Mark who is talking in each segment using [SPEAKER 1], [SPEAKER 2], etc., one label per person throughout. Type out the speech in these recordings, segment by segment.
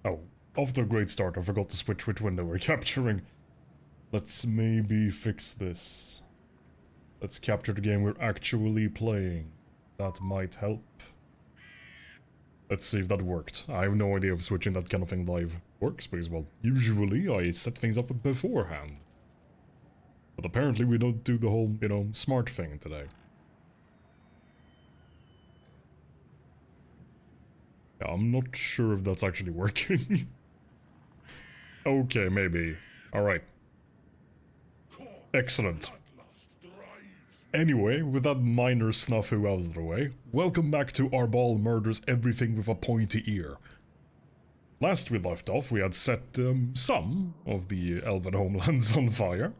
[SPEAKER 1] Oh, off to a great start. I forgot to switch which window we're capturing. Let's maybe fix this. Let's capture the game we're actually playing. That might help. Let's see if that worked. I have no idea if switching that kind of thing live works, because, well, usually I set things up beforehand. But apparently we don't do the whole, you know, smart thing today. Yeah, I'm not sure if that's actually working. Okay, maybe. Alright. Excellent. Anyway, with that minor snafu out of the way, welcome back to Arbaal Murders Everything with a Pointy Ear. Last we left off, we had set some of the Elven homelands on fire,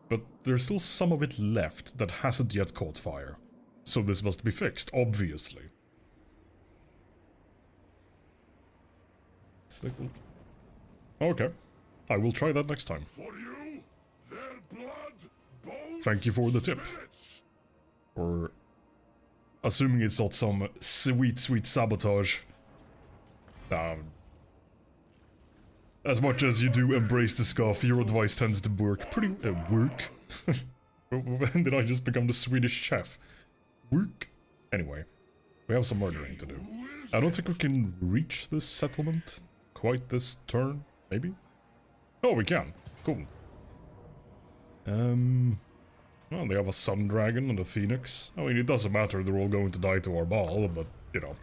[SPEAKER 1] but there's still some of it left that hasn't yet caught fire. So this must be fixed, obviously. Okay, I will try that next time. Thank you for the tip. Or assuming it's not some sweet sabotage. As much as you do embrace the scuff, your advice tends to work pretty... work? When did I just become the Swedish chef? Work? Anyway, we have some murdering to do. I don't think we can reach this settlement quite this turn, maybe? Oh, we can. Cool. Well, they have a sun dragon and a phoenix. I mean, it doesn't matter, they're all going to die to Arbaal, but, you know.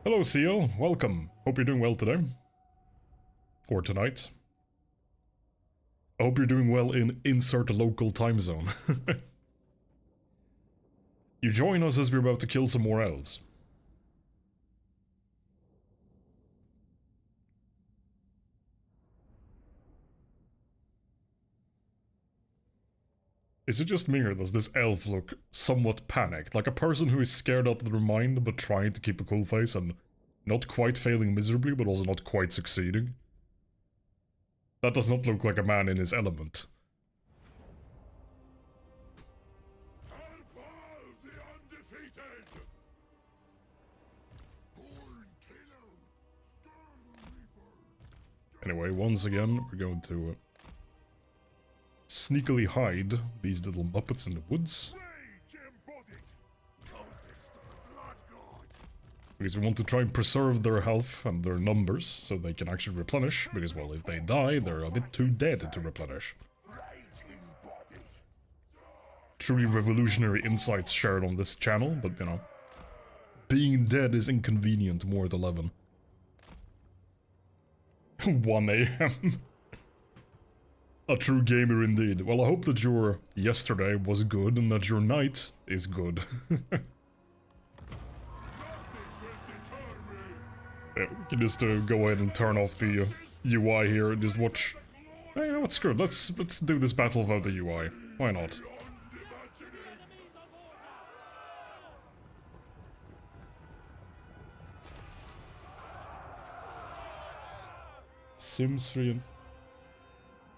[SPEAKER 1] Hello, Seal. Welcome. Hope you're doing well today. Or tonight. I hope you're doing well in insert local time zone. You join us as we're about to kill some more elves. Is it just me, or does this elf look somewhat panicked? Like a person who is scared out of their mind, but trying to keep a cool face and not quite failing miserably, but also not quite succeeding? That does not look like a man in his element.
[SPEAKER 2] Arbaal, the undefeated!
[SPEAKER 1] Anyway, once again, we're going to sneakily hide these little muppets in the woods. Because we want to try and preserve their health and their numbers so they can actually replenish, because, well, if they die, they're a bit too dead to replenish. Truly revolutionary insights shared on this channel, but, you know, being dead is inconvenient more at 11. 1 AM. A true gamer indeed. Well, I hope that your yesterday was good and that your night is good. Yeah, we can just go ahead and turn off the UI here and just watch. Hey, you know what? Screw it. Let's do this battle without the UI. Why not? Sims 3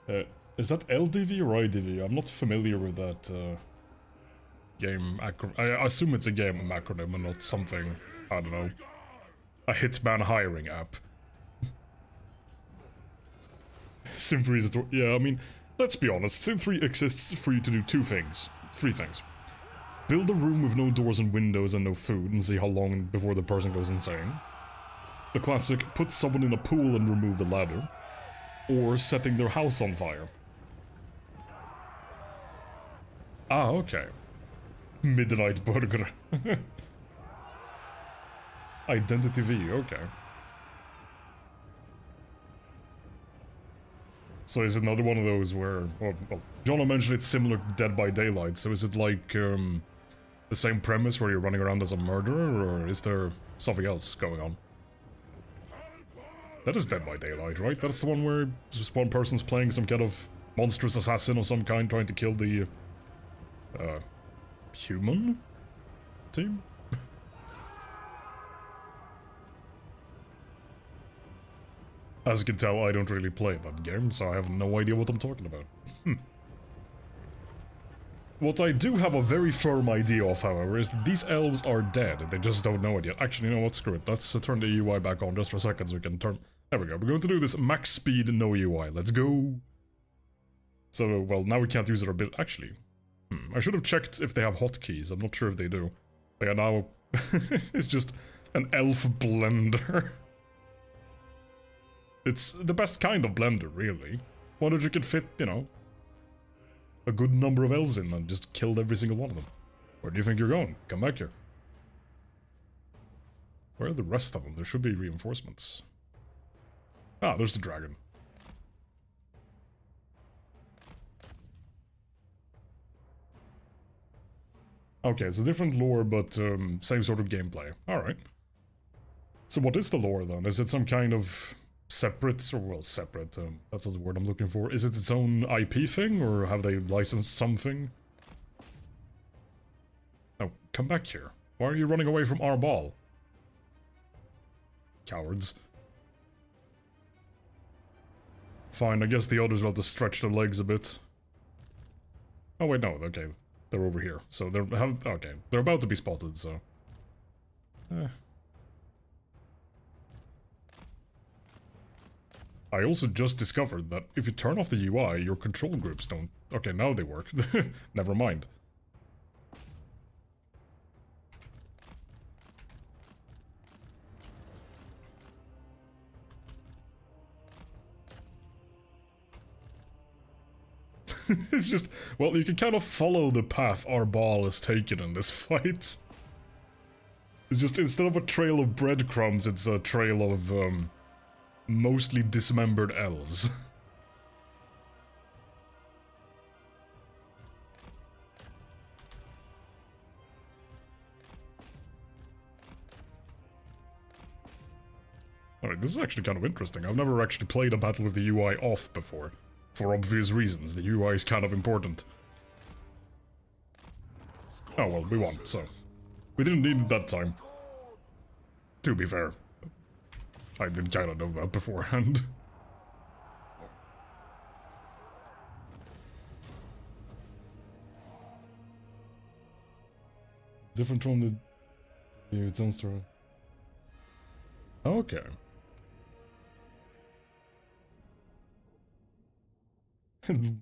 [SPEAKER 1] and... is that LDV or IDV? I'm not familiar with that game acronym. I assume it's a game acronym and not something, I don't know, a hitman hiring app. Sim 3 is... yeah, I mean, let's be honest, Sim 3 exists for you to do three things. Build a room with no doors and windows and no food and see how long before the person goes insane. The classic, put someone in a pool and remove the ladder. Or setting their house on fire. Ah, okay. Midnight Burger. Identity V, okay. So is it another one of those where... well, John mentioned it's similar to Dead by Daylight, so is it like the same premise where you're running around as a murderer, or is there something else going on? That is Dead by Daylight, right? That's the one where just one person's playing some kind of monstrous assassin of some kind trying to kill the... human? Team? As you can tell, I don't really play that game, so I have no idea what I'm talking about. What I do have a very firm idea of, however, is that these elves are dead. They just don't know it yet. Actually, you know what? Screw it. Let's turn the UI back on just for a second so we can turn... There we go. We're going to do this max speed, no UI. Let's go. So, well, now we can't use our ability. Actually, I should have checked if they have hotkeys. I'm not sure if they do. But yeah, now it's just an elf blender. It's the best kind of blender, really. One that you can fit, you know, a good number of elves in and just killed every single one of them. Where do you think you're going? Come back here. Where are the rest of them? There should be reinforcements. Ah, there's the dragon. Okay, so different lore, but same sort of gameplay. Alright. So what is the lore, then? Is it some kind of separate, or well, separate, that's not the word I'm looking for. Is it its own IP thing, or have they licensed something? Oh, come back here. Why are you running away from Arbaal? Cowards. Fine, I guess the others will have to stretch their legs a bit. Oh wait, no, okay. They're over here. So okay. They're about to be spotted, so. I also just discovered that if you turn off the UI, your control groups don't... Okay, now they work. Never mind. It's just... Well, you can kind of follow the path Arbaal has taken in this fight. It's just, instead of a trail of breadcrumbs, it's a trail of, mostly dismembered elves. Alright, this is actually kind of interesting. I've never actually played a battle with the UI off before. For obvious reasons, the UI is kind of important. Oh well, we won, so... We didn't need it that time. To be fair. I did kind of know that beforehand. Different from the... its own story. Okay.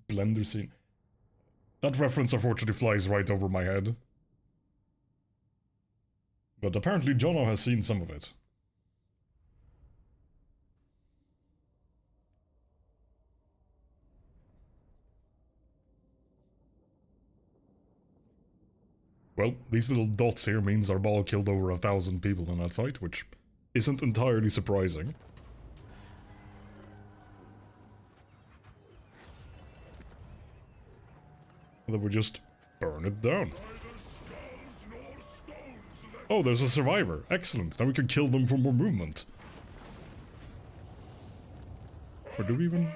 [SPEAKER 1] Blender scene. That reference unfortunately flies right over my head. But apparently Jono has seen some of it. Well, these little dots here means Arbaal killed over 1,000 people in that fight, which isn't entirely surprising. And then we just burn it down. Oh, there's a survivor. Excellent. Now we can kill them for more movement. Or do we even...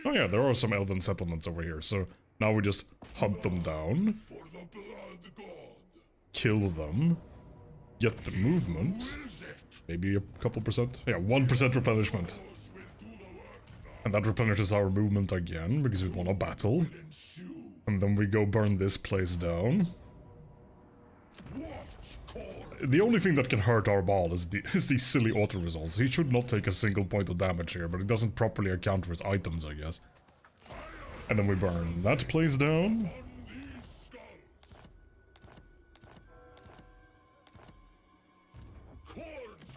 [SPEAKER 1] Oh yeah, there are some elven settlements over here, so now we just hunt them down. Kill them. Get the movement. Maybe a couple percent. Yeah, 1% replenishment. And that replenishes our movement again, because we won a battle. And then we go burn this place down. The only thing that can hurt Arbaal is these silly auto-resolves. He should not take a single point of damage here, but he doesn't properly account for his items, I guess. And then we burn that place down.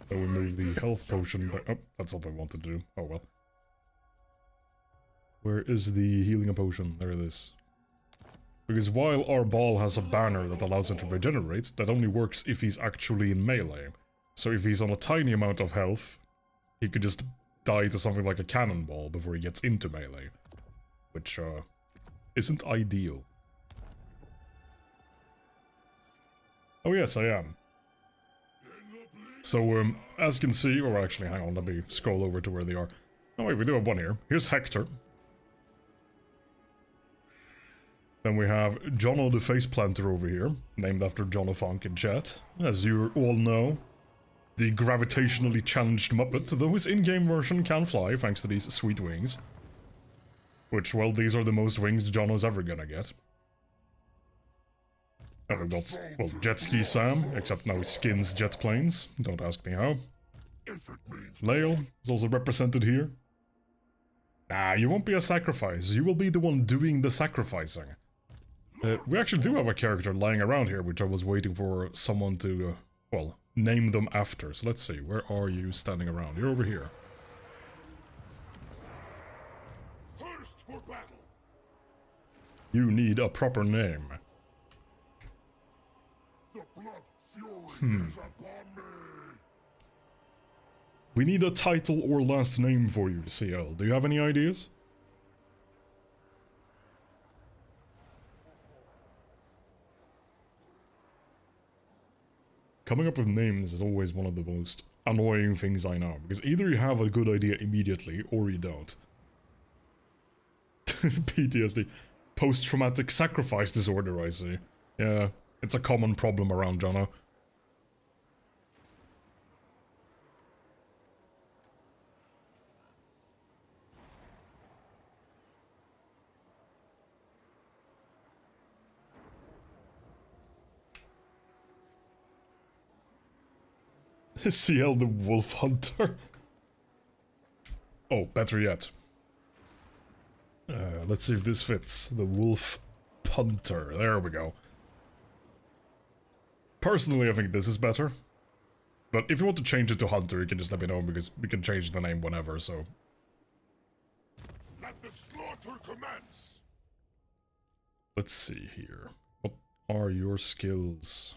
[SPEAKER 1] Then we move the health potion back. Oh, that's not what I wanted to do. Oh well. Where is the healing potion? There it is. Because while Arbaal has a banner that allows him to regenerate, that only works if he's actually in melee. So if he's on a tiny amount of health, he could just die to something like a cannonball before he gets into melee. Which, isn't ideal. Oh yes, I am. So, as you can see, or actually, hang on, let me scroll over to where they are. Oh wait, we do have one here. Here's Hector. Then we have Jono the Face Planter over here, named after Jono Funk in chat. As you all know, the gravitationally challenged Muppet, though his in-game version can fly thanks to these sweet wings. Which, well, these are the most wings Jono's ever gonna get. And we've got, well, Jet Ski Sam, except now he skins jet planes. Don't ask me how.
[SPEAKER 2] if it means
[SPEAKER 1] Lael is also represented here. Nah, you won't be a sacrifice. You will be the one doing the sacrificing. We actually do have a character lying around here, which I was waiting for someone to, well, name them after. So let's see, where are you standing around? You're over here.
[SPEAKER 2] first for battle.
[SPEAKER 1] You need a proper name.
[SPEAKER 2] The blood fury is upon me.
[SPEAKER 1] We need a title or last name for you, CL. Do you have any ideas? Coming up with names is always one of the most annoying things I know, because either you have a good idea immediately, or you don't. PTSD. Post-traumatic sacrifice disorder, I see. Yeah, it's a common problem around Jono. CL the Wolf Hunter. Oh, better yet. Let's see if this fits. The Wolf Hunter. There we go. Personally, I think this is better. But if you want to change it to Hunter, you can just let me know, because we can change the name whenever, so...
[SPEAKER 2] Let the slaughter commence.
[SPEAKER 1] Let's see here. What are your skills?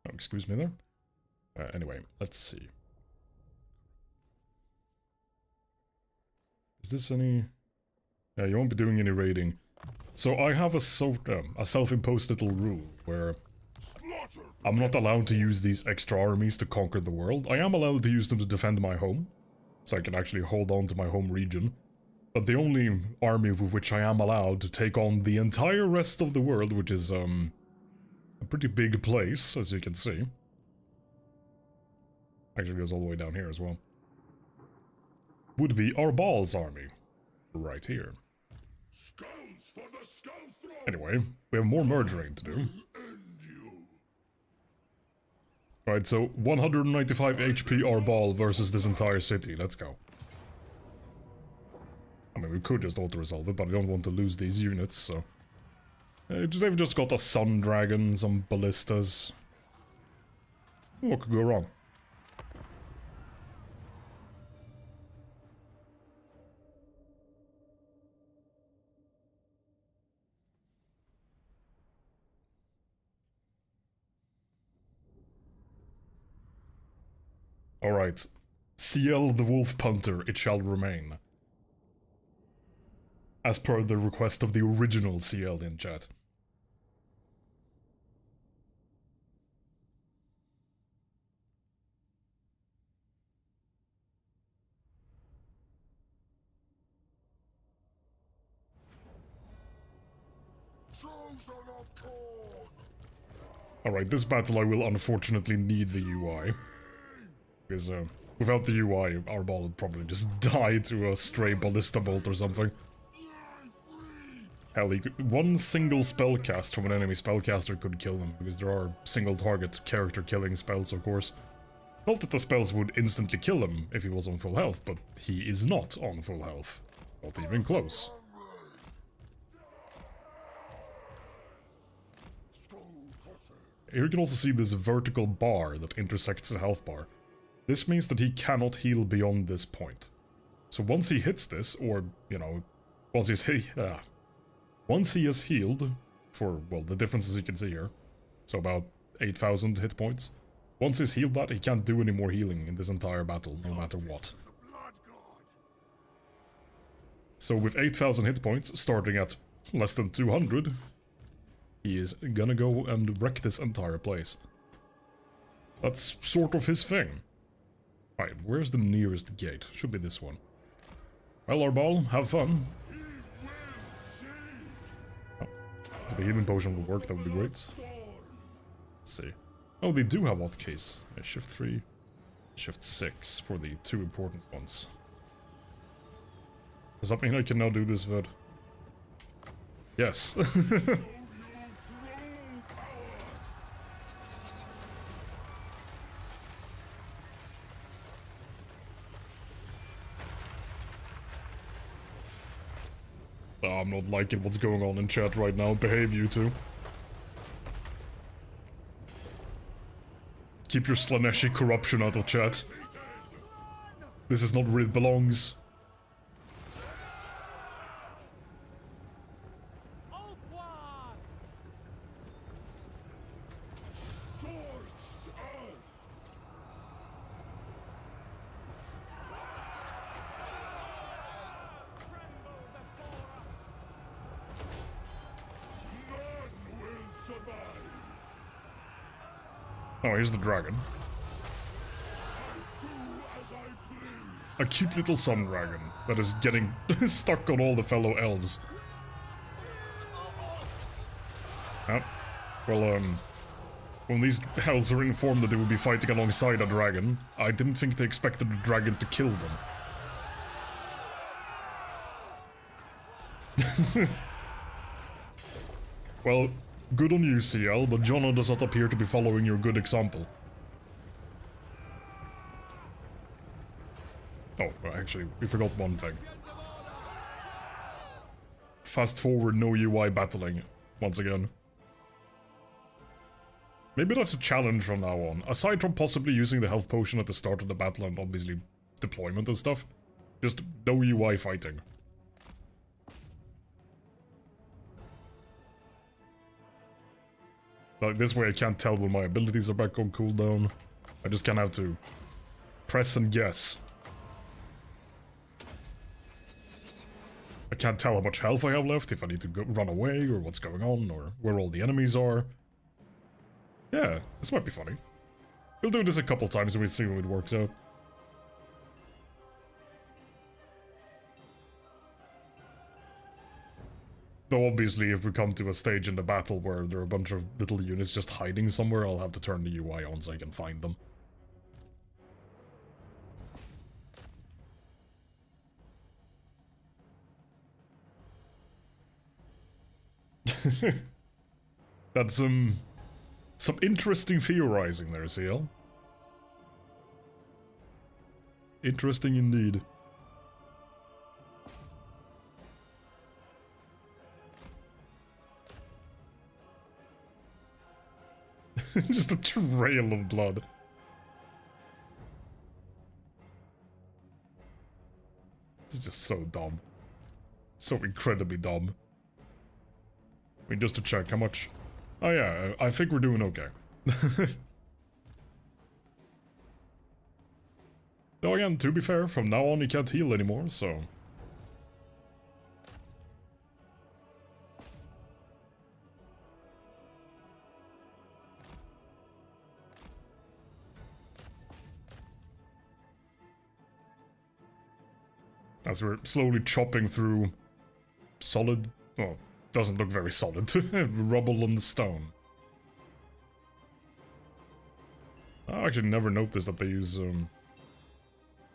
[SPEAKER 1] Oh, excuse me there. Anyway, let's see. Is this any... Yeah, you won't be doing any raiding. So I have a self-imposed little rule where
[SPEAKER 2] Slaughter.
[SPEAKER 1] I'm not allowed to use these extra armies to conquer the world. I am allowed to use them to defend my home, so I can actually hold on to my home region. But the only army with which I am allowed to take on the entire rest of the world, which is a pretty big place, as you can see. Actually goes all the way down here as well. Would be Arbaal's army. Right here.
[SPEAKER 2] Skulls for the skull throne.
[SPEAKER 1] Anyway, we have more murdering to do.
[SPEAKER 2] End you.
[SPEAKER 1] Right, so 195 HP Arbaal versus this entire city. Let's go. I mean, we could just auto-resolve it, but I don't want to lose these units, so... they've just got a Sun Dragon, some ballistas. What could go wrong? Alright. CL the Wolf Punter, it shall remain. As per the request of the original CL in chat.
[SPEAKER 2] Chosen of corn.
[SPEAKER 1] Alright, this battle I will unfortunately need the UI. Because, without the UI, Arbaal would probably just die to a stray ballista bolt or something. Hell, one single spell cast from an enemy spellcaster could kill them, because there are single target character killing spells, of course. Not that the spells would instantly kill him if he was on full health, but he is not on full health. Not even close. Here you can also see this vertical bar that intersects the health bar. This means that he cannot heal beyond this point. So once he hits this, or, you know, once he has healed, for, well, the differences you can see here, so about 8,000 hit points, once he's healed that, he can't do any more healing in this entire battle, no matter what. So with 8,000 hit points, starting at less than 200, he is gonna go and wreck this entire place. That's sort of his thing. Right, where's the nearest gate? Should be this one. Well, Arbaal, have fun. Oh, if the healing potion will work, that would be great. Let's see. Oh, they do have hotkeys. Yeah, shift 3, shift 6 for the two important ones. Does that mean I can now do this vid? Yes. Oh, I'm not liking what's going on in chat right now. Behave, you two. Keep your Slaneshi corruption out of chat. This is not where it belongs. Oh, here's the dragon. A cute little sun dragon that is getting stuck on all the fellow elves. Oh, well, when these elves were informed that they would be fighting alongside a dragon, I didn't think they expected the dragon to kill them. Well, good on you, CL, but Jono does not appear to be following your good example. Oh, actually, we forgot one thing. Fast forward, no UI battling, once again. Maybe that's a challenge from now on. Aside from possibly using the health potion at the start of the battle and obviously deployment and stuff, just no UI fighting. Like, this way I can't tell when my abilities are back on cooldown. I just kind of have to press and guess. I can't tell how much health I have left, if I need to run away, or what's going on, or where all the enemies are. Yeah, this might be funny. We'll do this a couple times and we'll see when it works out. Though obviously if we come to a stage in the battle where there are a bunch of little units just hiding somewhere, I'll have to turn the UI on so I can find them. That's some interesting theorizing there, CL. Interesting indeed. Just a trail of blood. This is just so dumb. So incredibly dumb. I mean, just to check how much... Oh yeah, I think we're doing okay. Though again, to be fair, from now on he can't heal anymore, so... As we're slowly chopping through solid... well, doesn't look very solid. Rubble on the stone. I actually never noticed that they use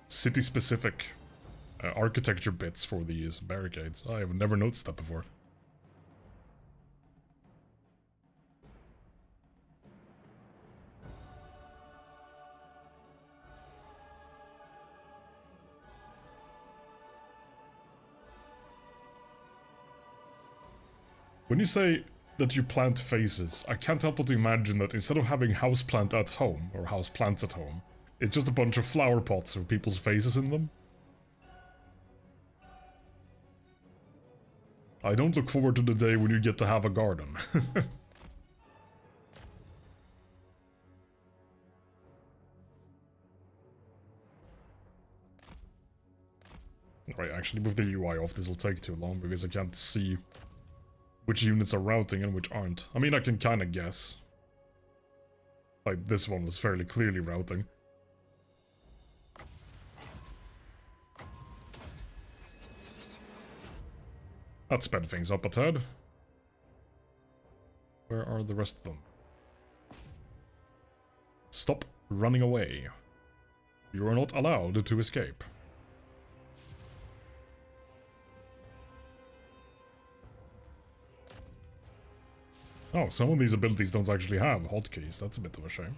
[SPEAKER 1] city-specific architecture bits for these barricades. I have never noticed that before. When you say that you plant faces, I can't help but imagine that instead of having houseplant at home, or houseplants at home, it's just a bunch of flower pots with people's faces in them. I don't look forward to the day when you get to have a garden. Right, actually with the UI off this will take too long because I can't see which units are routing and which aren't. I mean, I can kind of guess. Like, this one was fairly clearly routing. That sped things up a tad. Where are the rest of them? Stop running away. You are not allowed to escape. Oh, some of these abilities don't actually have hotkeys. That's a bit of a shame.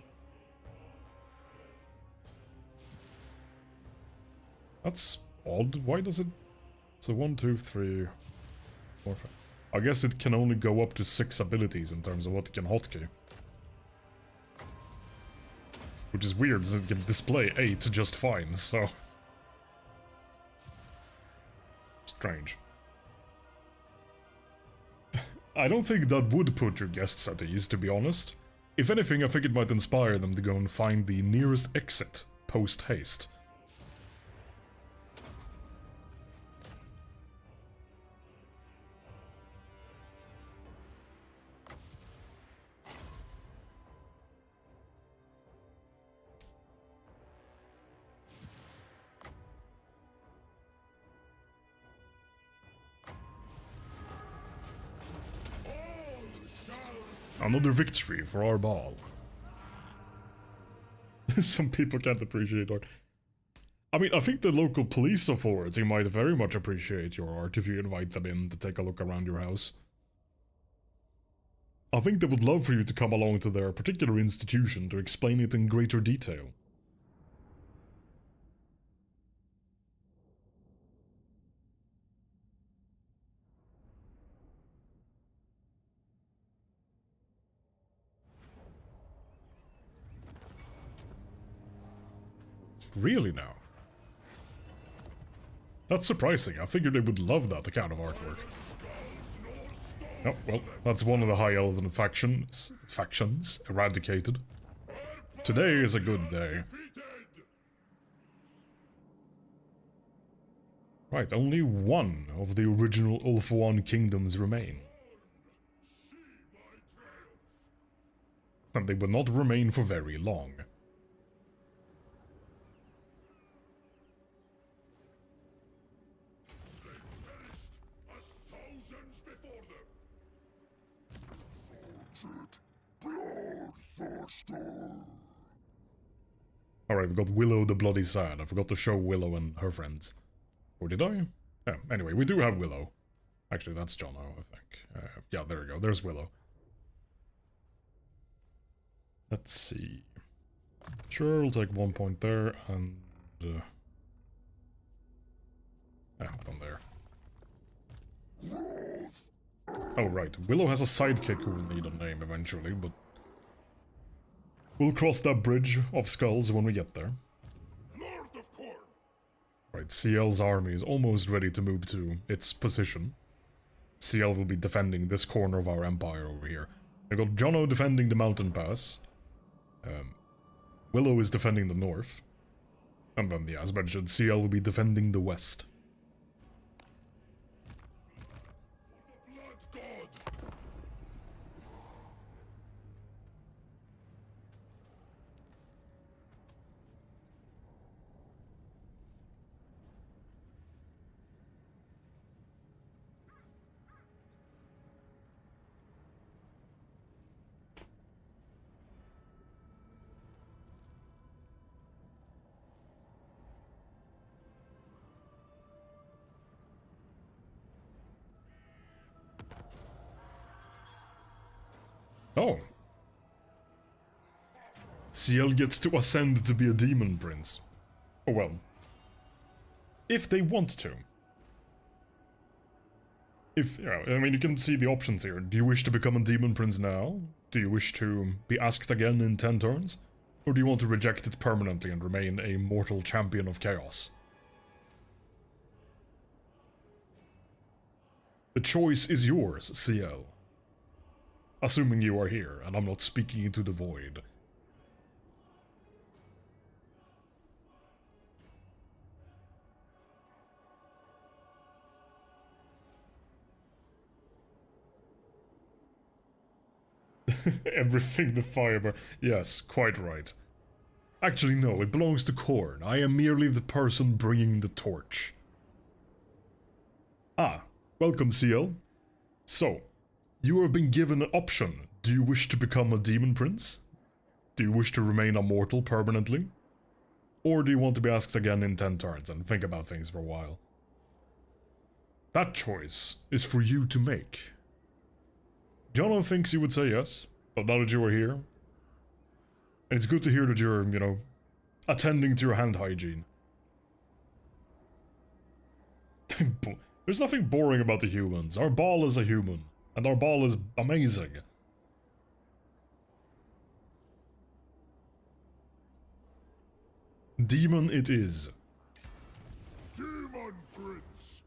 [SPEAKER 1] That's odd. Why does it... So 1, 2, 3... Warfare. I guess it can only go up to 6 abilities in terms of what it can hotkey. Which is weird, since it can display 8 just fine, so... Strange. I don't think that would put your guests at ease, to be honest. If anything, I think it might inspire them to go and find the nearest exit, post-haste. Another victory for Arbaal. Some people can't appreciate art. I mean, I think the local police authority might very much appreciate your art if you invite them in to take a look around your house. I think they would love for you to come along to their particular institution to explain it in greater detail. Really now? That's surprising. I figured they would love that kind of artwork. Oh, well, that's one of the High Elven factions eradicated. Today is a good day. Right, only one of the original Ulfuan kingdoms remain. And they will not remain for very long. Alright, we got Willow the Bloody Sad. I forgot to show Willow and her friends. Or did I? Yeah, anyway, we do have Willow. Actually, that's Jono, I think. Yeah, there we go. There's Willow. Let's see. Sure, I'll take 1 point there, and... one there. Oh, right. Willow has a sidekick who will need a name eventually, but... we'll cross that bridge of skulls when we get there. Right, CL's army is almost ready to move to its position. CL will be defending this corner of our empire over here. I got Jono defending the mountain pass. Willow is defending the north. And then, yeah, as mentioned, CL will be defending the west. Oh. CL gets to ascend to be a demon prince. Oh well. If they want to. If, yeah, I mean, you can see the options here. Do you wish to become a demon prince now? Do you wish to be asked again in 10 turns? Or do you want to reject it permanently and remain a mortal champion of chaos? The choice is yours, CL. Assuming you are here, and I'm not speaking into the void. Everything the fireburn. Yes, quite right. Actually, no, it belongs to Korn. I am merely the person bringing the torch. Ah, welcome, CL. So, you have been given an option. Do you wish to become a demon prince? Do you wish to remain a mortal permanently? Or do you want to be asked again in 10 turns and think about things for a while? That choice is for you to make. Jono thinks you would say yes, but now that you are here, and it's good to hear that you're, you know, attending to your hand hygiene. There's nothing boring about the humans. Arbaal is a human, and Arbaal is amazing. Demon it is.
[SPEAKER 2] Demon Prince.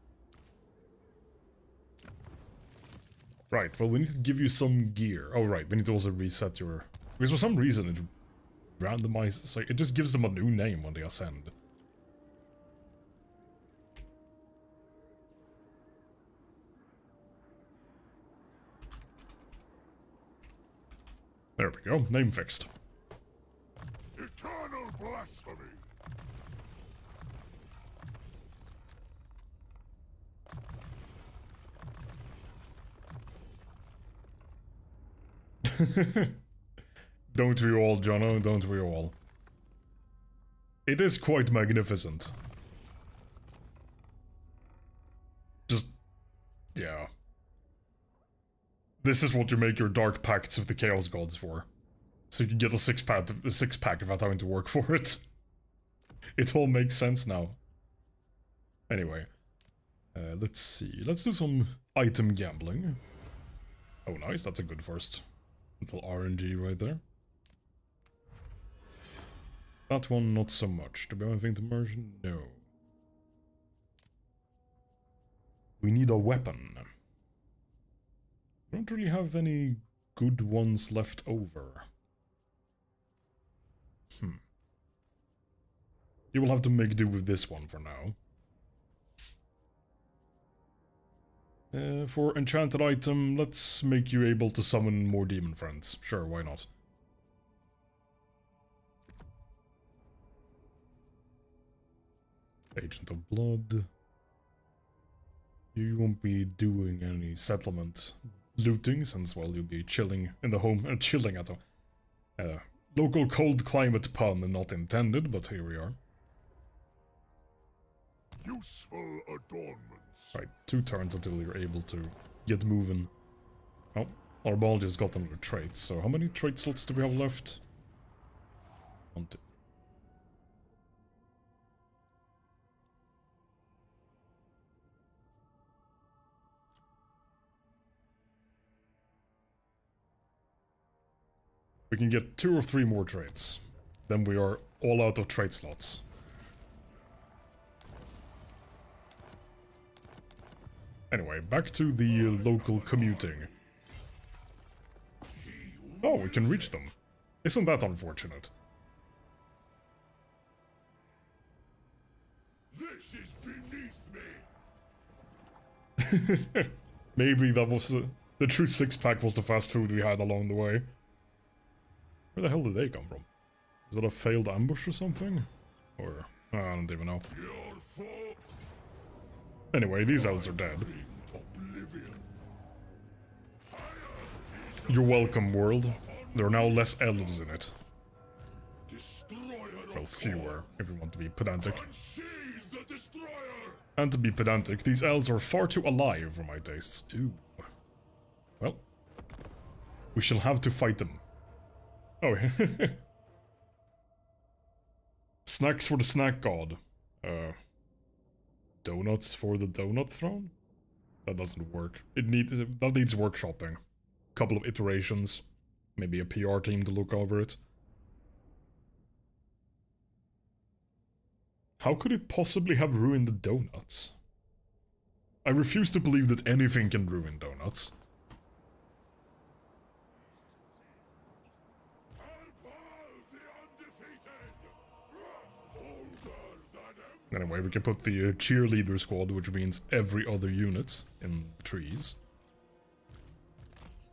[SPEAKER 1] Right, well we need to give you some gear. Oh right, we need to also reset your... Because for some reason it randomizes, like, it just gives them a new name when they ascend. There we go, name fixed.
[SPEAKER 2] Eternal blasphemy.
[SPEAKER 1] Don't we all, Jono? Don't we all? It is quite magnificent. Just... yeah. This is what you make your dark pacts with the Chaos Gods for. So you can get a six-pack without having to work for it. It all makes sense now. Anyway. Let's see. Let's do some item gambling. Oh nice, that's a good first. Little RNG right there. That one, not so much. Do we have anything to merge? No. We need a weapon. I don't really have any good ones left over. You will have to make do with this one for now. For enchanted item, let's make you able to summon more demon friends. Sure, why not? Agent of Blood. You won't be doing any settlement looting, since, well, you'll be chilling in the home, chilling at a local cold climate pun, not intended, but here we are.
[SPEAKER 2] Useful adornments.
[SPEAKER 1] Right, 2 turns until you're able to get moving. Oh, Arbaal just got another trait, so how many trait slots do we have left? 1, 2. We can get 2 or 3 more traits. Then we are all out of trait slots. Anyway, back to the local commuting. Oh, we can reach them. Isn't that unfortunate?
[SPEAKER 2] This is beneath me.
[SPEAKER 1] Maybe that was the true 6-pack was the fast food we had along the way. Where the hell did they come from? Is that a failed ambush or something? Or... I don't even know. Anyway, these elves are dead. You're welcome, world. There are now less elves in it. Well, fewer, if you want to be pedantic. And to be pedantic, these elves are far too alive for my tastes. Ooh. Well. We shall have to fight them. Oh, snacks for the snack god. Donuts for the donut throne? That doesn't work. That needs workshopping. Couple of iterations. Maybe a PR team to look over it. How could it possibly have ruined the donuts? I refuse to believe that anything can ruin donuts. Anyway, we can put the cheerleader squad, which means every other unit, in the trees.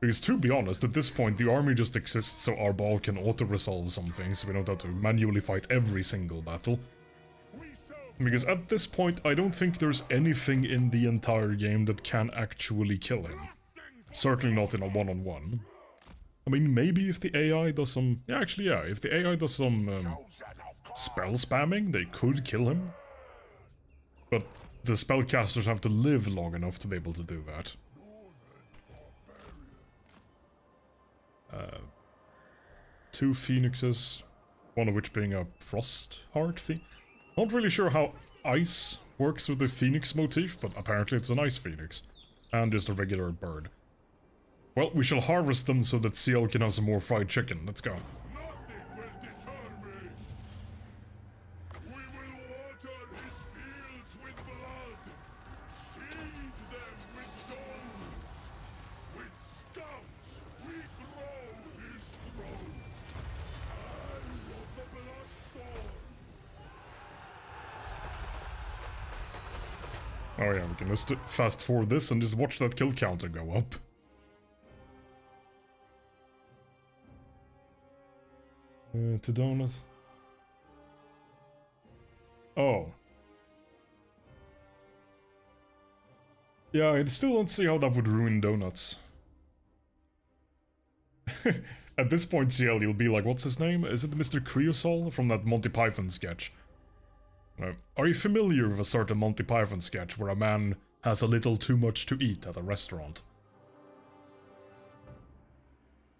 [SPEAKER 1] Because to be honest, at this point the army just exists so Arbaal can auto-resolve some things, so we don't have to manually fight every single battle. Because at this point I don't think there's anything in the entire game that can actually kill him. Certainly not in a one-on-one. I mean, maybe if the AI does some... Yeah, actually, yeah, if the AI does some spell spamming, they could kill him. But the spellcasters have to live long enough to be able to do that. 2 phoenixes, one of which being a frost heart thing. Not really sure how ice works with the phoenix motif, but apparently it's an ice phoenix. And just a regular bird. Well, we shall harvest them so that CL can have some more fried chicken. Let's go.
[SPEAKER 2] Nothing will deter me. We will water his fields with blood, seed them with stones. With scouts, we grow his throne. Eye of the Bloodstone.
[SPEAKER 1] Oh yeah, we can just fast forward this and just watch that kill counter go up. To donut. Oh. Yeah, I still don't see how that would ruin donuts. At this point, CL, you'll be like, what's his name? Is it Mr. Creosol from that Monty Python sketch? Are you familiar with a certain Monty Python sketch where a man has a little too much to eat at a restaurant?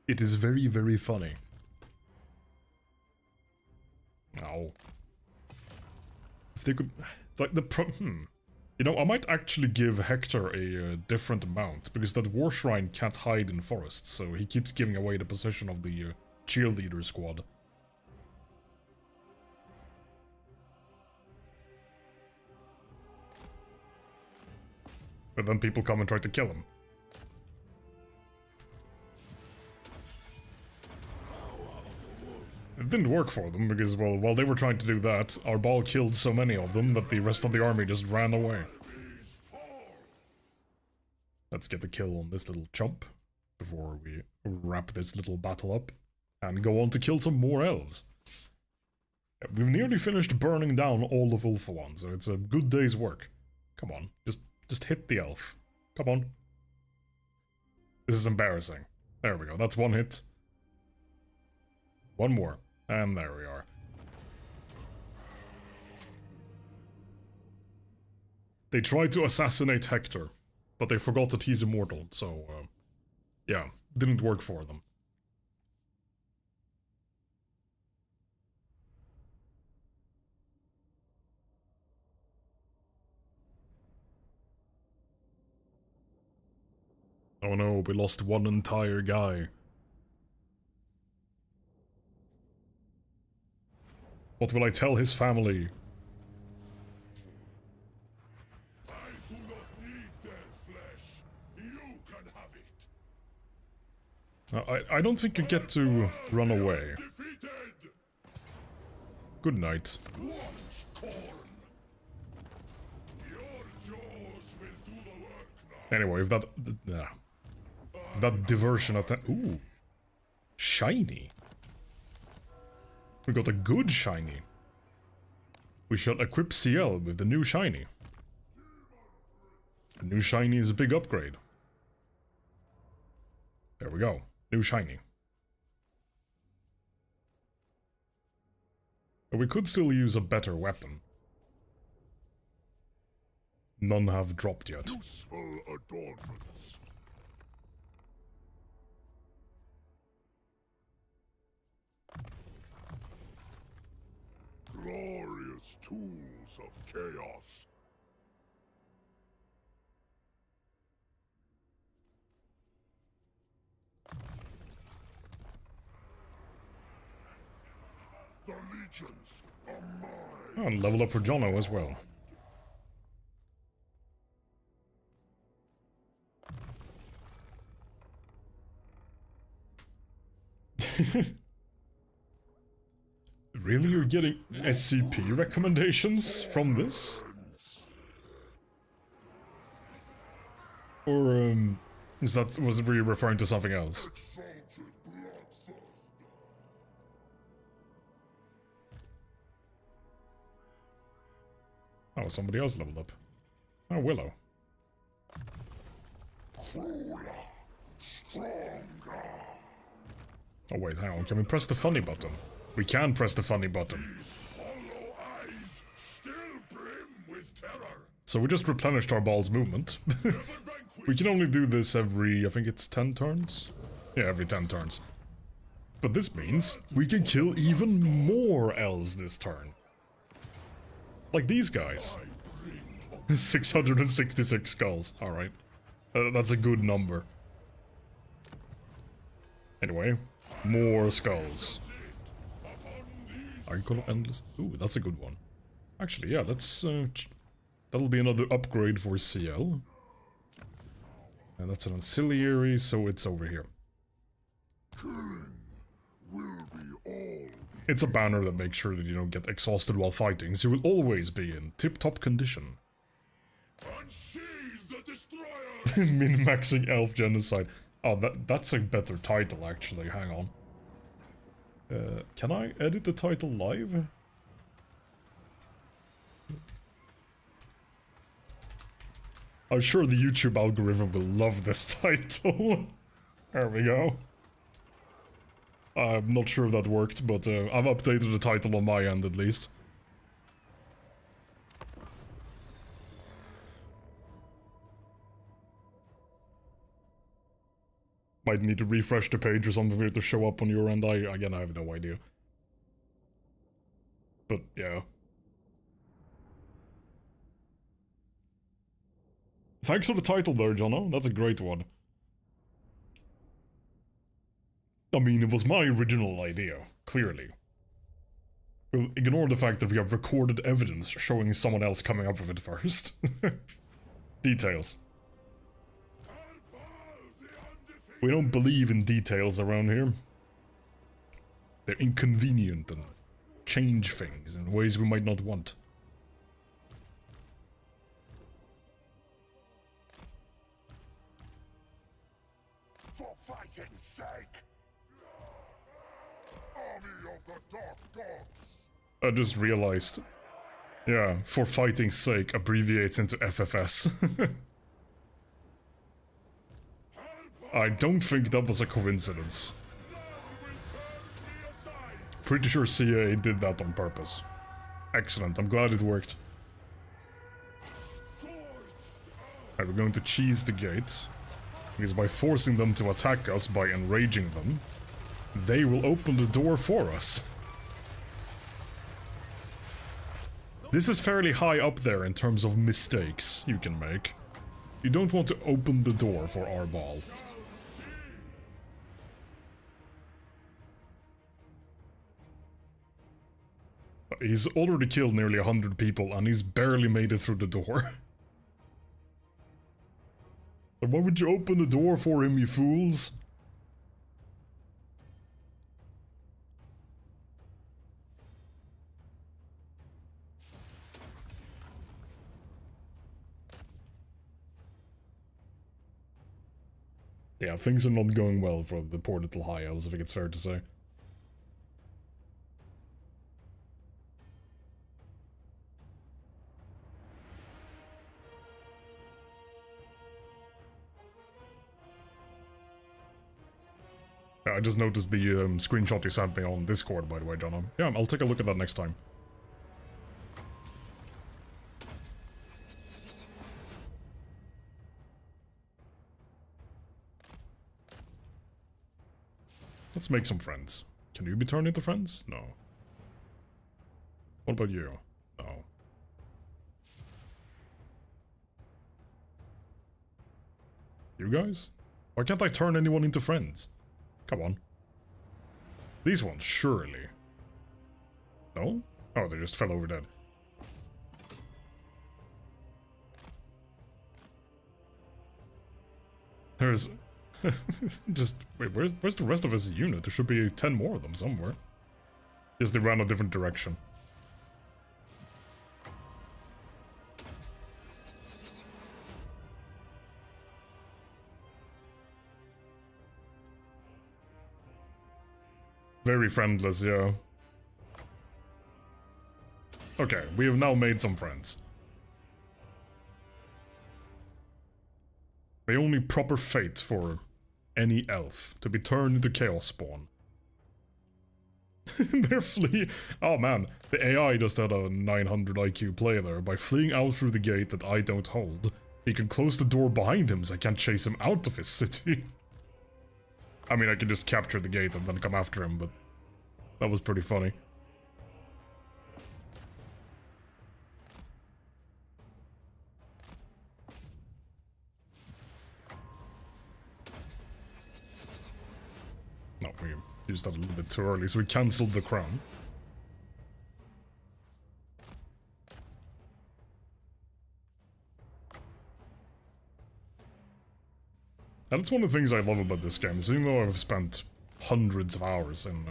[SPEAKER 1] It is very, very funny. No. If they could... Like, You know, I might actually give Hector a different mount, because that War Shrine can't hide in forests, so he keeps giving away the position of the cheerleader squad. But then people come and try to kill him. It didn't work for them, because, well, while they were trying to do that, Arbaal killed so many of them that the rest of the army just ran away. Let's get the kill on this little chump, before we wrap this little battle up, and go on to kill some more elves. We've nearly finished burning down all of Ulthuan, so it's a good day's work. Come on, just hit the elf. Come on. This is embarrassing. There we go, that's one hit. One more. And there we are. They tried to assassinate Hector, but they forgot that he's immortal, so, yeah, didn't work for them. Oh no, we lost one entire guy. What will I tell his family?
[SPEAKER 2] I do not need their flesh. You can have it.
[SPEAKER 1] I don't think you get to run away.
[SPEAKER 2] Defeated.
[SPEAKER 1] Good night.
[SPEAKER 2] Once torn. Your jaws will do the work now.
[SPEAKER 1] Anyway, if that diversion attack... Ooh. Shiny. We got a good shiny. We shall equip CL with the new shiny. The new shiny is a big upgrade. There we go. New shiny. But we could still use a better weapon. None have dropped yet.
[SPEAKER 2] Useful adornments. Glorious tools of chaos. The legions are mine.
[SPEAKER 1] And level up for Jono as well. Really, you're getting SCP recommendations from this? Or, were you referring to something else?
[SPEAKER 2] Exalted bloodthirster.
[SPEAKER 1] Oh, somebody else leveled up. Oh, Willow. Oh wait, hang on, can we press the funny button? We can press the funny button.
[SPEAKER 2] Hollow eyes still brim with terror.
[SPEAKER 1] So we just replenished our ball's movement. We can only do this every, I think it's 10 turns? Yeah, every 10 turns. But this means we can kill even more elves this turn. Like these guys. 666 skulls. Alright. That's a good number. Anyway, more skulls. Icon of Endless. Ooh, that's a good one. Actually, yeah, that's that'll be another upgrade for CL. And that's an ancillary, so it's over here. It's a banner that makes sure that you don't get exhausted while fighting, so you will always be in tip-top condition. Min-maxing elf genocide. Oh, that's a better title, actually. Hang on. Can I edit the title live? I'm sure the YouTube algorithm will love this title. There we go. I'm not sure if that worked, but I've updated the title on my end at least. Might need to refresh the page or something for it to show up on your end. Again, I have no idea. But, yeah. Thanks for the title there, Jono. That's a great one. I mean, it was my original idea, clearly. We'll ignore the fact that we have recorded evidence showing someone else coming up with it first. Details. We don't believe in details around here. They're inconvenient and change things in ways we might not want.
[SPEAKER 2] For fighting's sake! Army of the Dark Gods!
[SPEAKER 1] I just realized. Yeah, for fighting's sake abbreviates into FFS. I don't think that was a coincidence. Pretty sure CA did that on purpose. Excellent, I'm glad it worked. Alright, we're going to cheese the gate. Because by forcing them to attack us by enraging them, they will open the door for us. This is fairly high up there in terms of mistakes you can make. You don't want to open the door for Arbaal. He's already killed nearly 100 people and he's barely made it through the door. Why would you open the door for him, you fools? Yeah, things are not going well for the poor little High Elves, I think it's fair to say. I just noticed the screenshot you sent me on Discord, by the way, John. Yeah, I'll take a look at that next time. Let's make some friends. Can you be turned into friends? No. What about you? No. You guys? Why can't I turn anyone into friends? Come on. These ones, surely. No? Oh, they just fell over dead. There's... just... Wait, where's the rest of his unit? There should be 10 more of them somewhere. Just they ran a different direction. Very friendless, yeah. Okay, we have now made some friends. The only proper fate for any elf to be turned into Chaos Spawn. They're flee. Oh man, the AI just had a 900 IQ play there. By fleeing out through the gate that I don't hold, he can close the door behind him so I can't chase him out of his city. I mean, I can just capture the gate and then come after him, but that was pretty funny. we used that a little bit too early, so we cancelled the crown. And it's one of the things I love about this game, is even though I've spent hundreds of hours in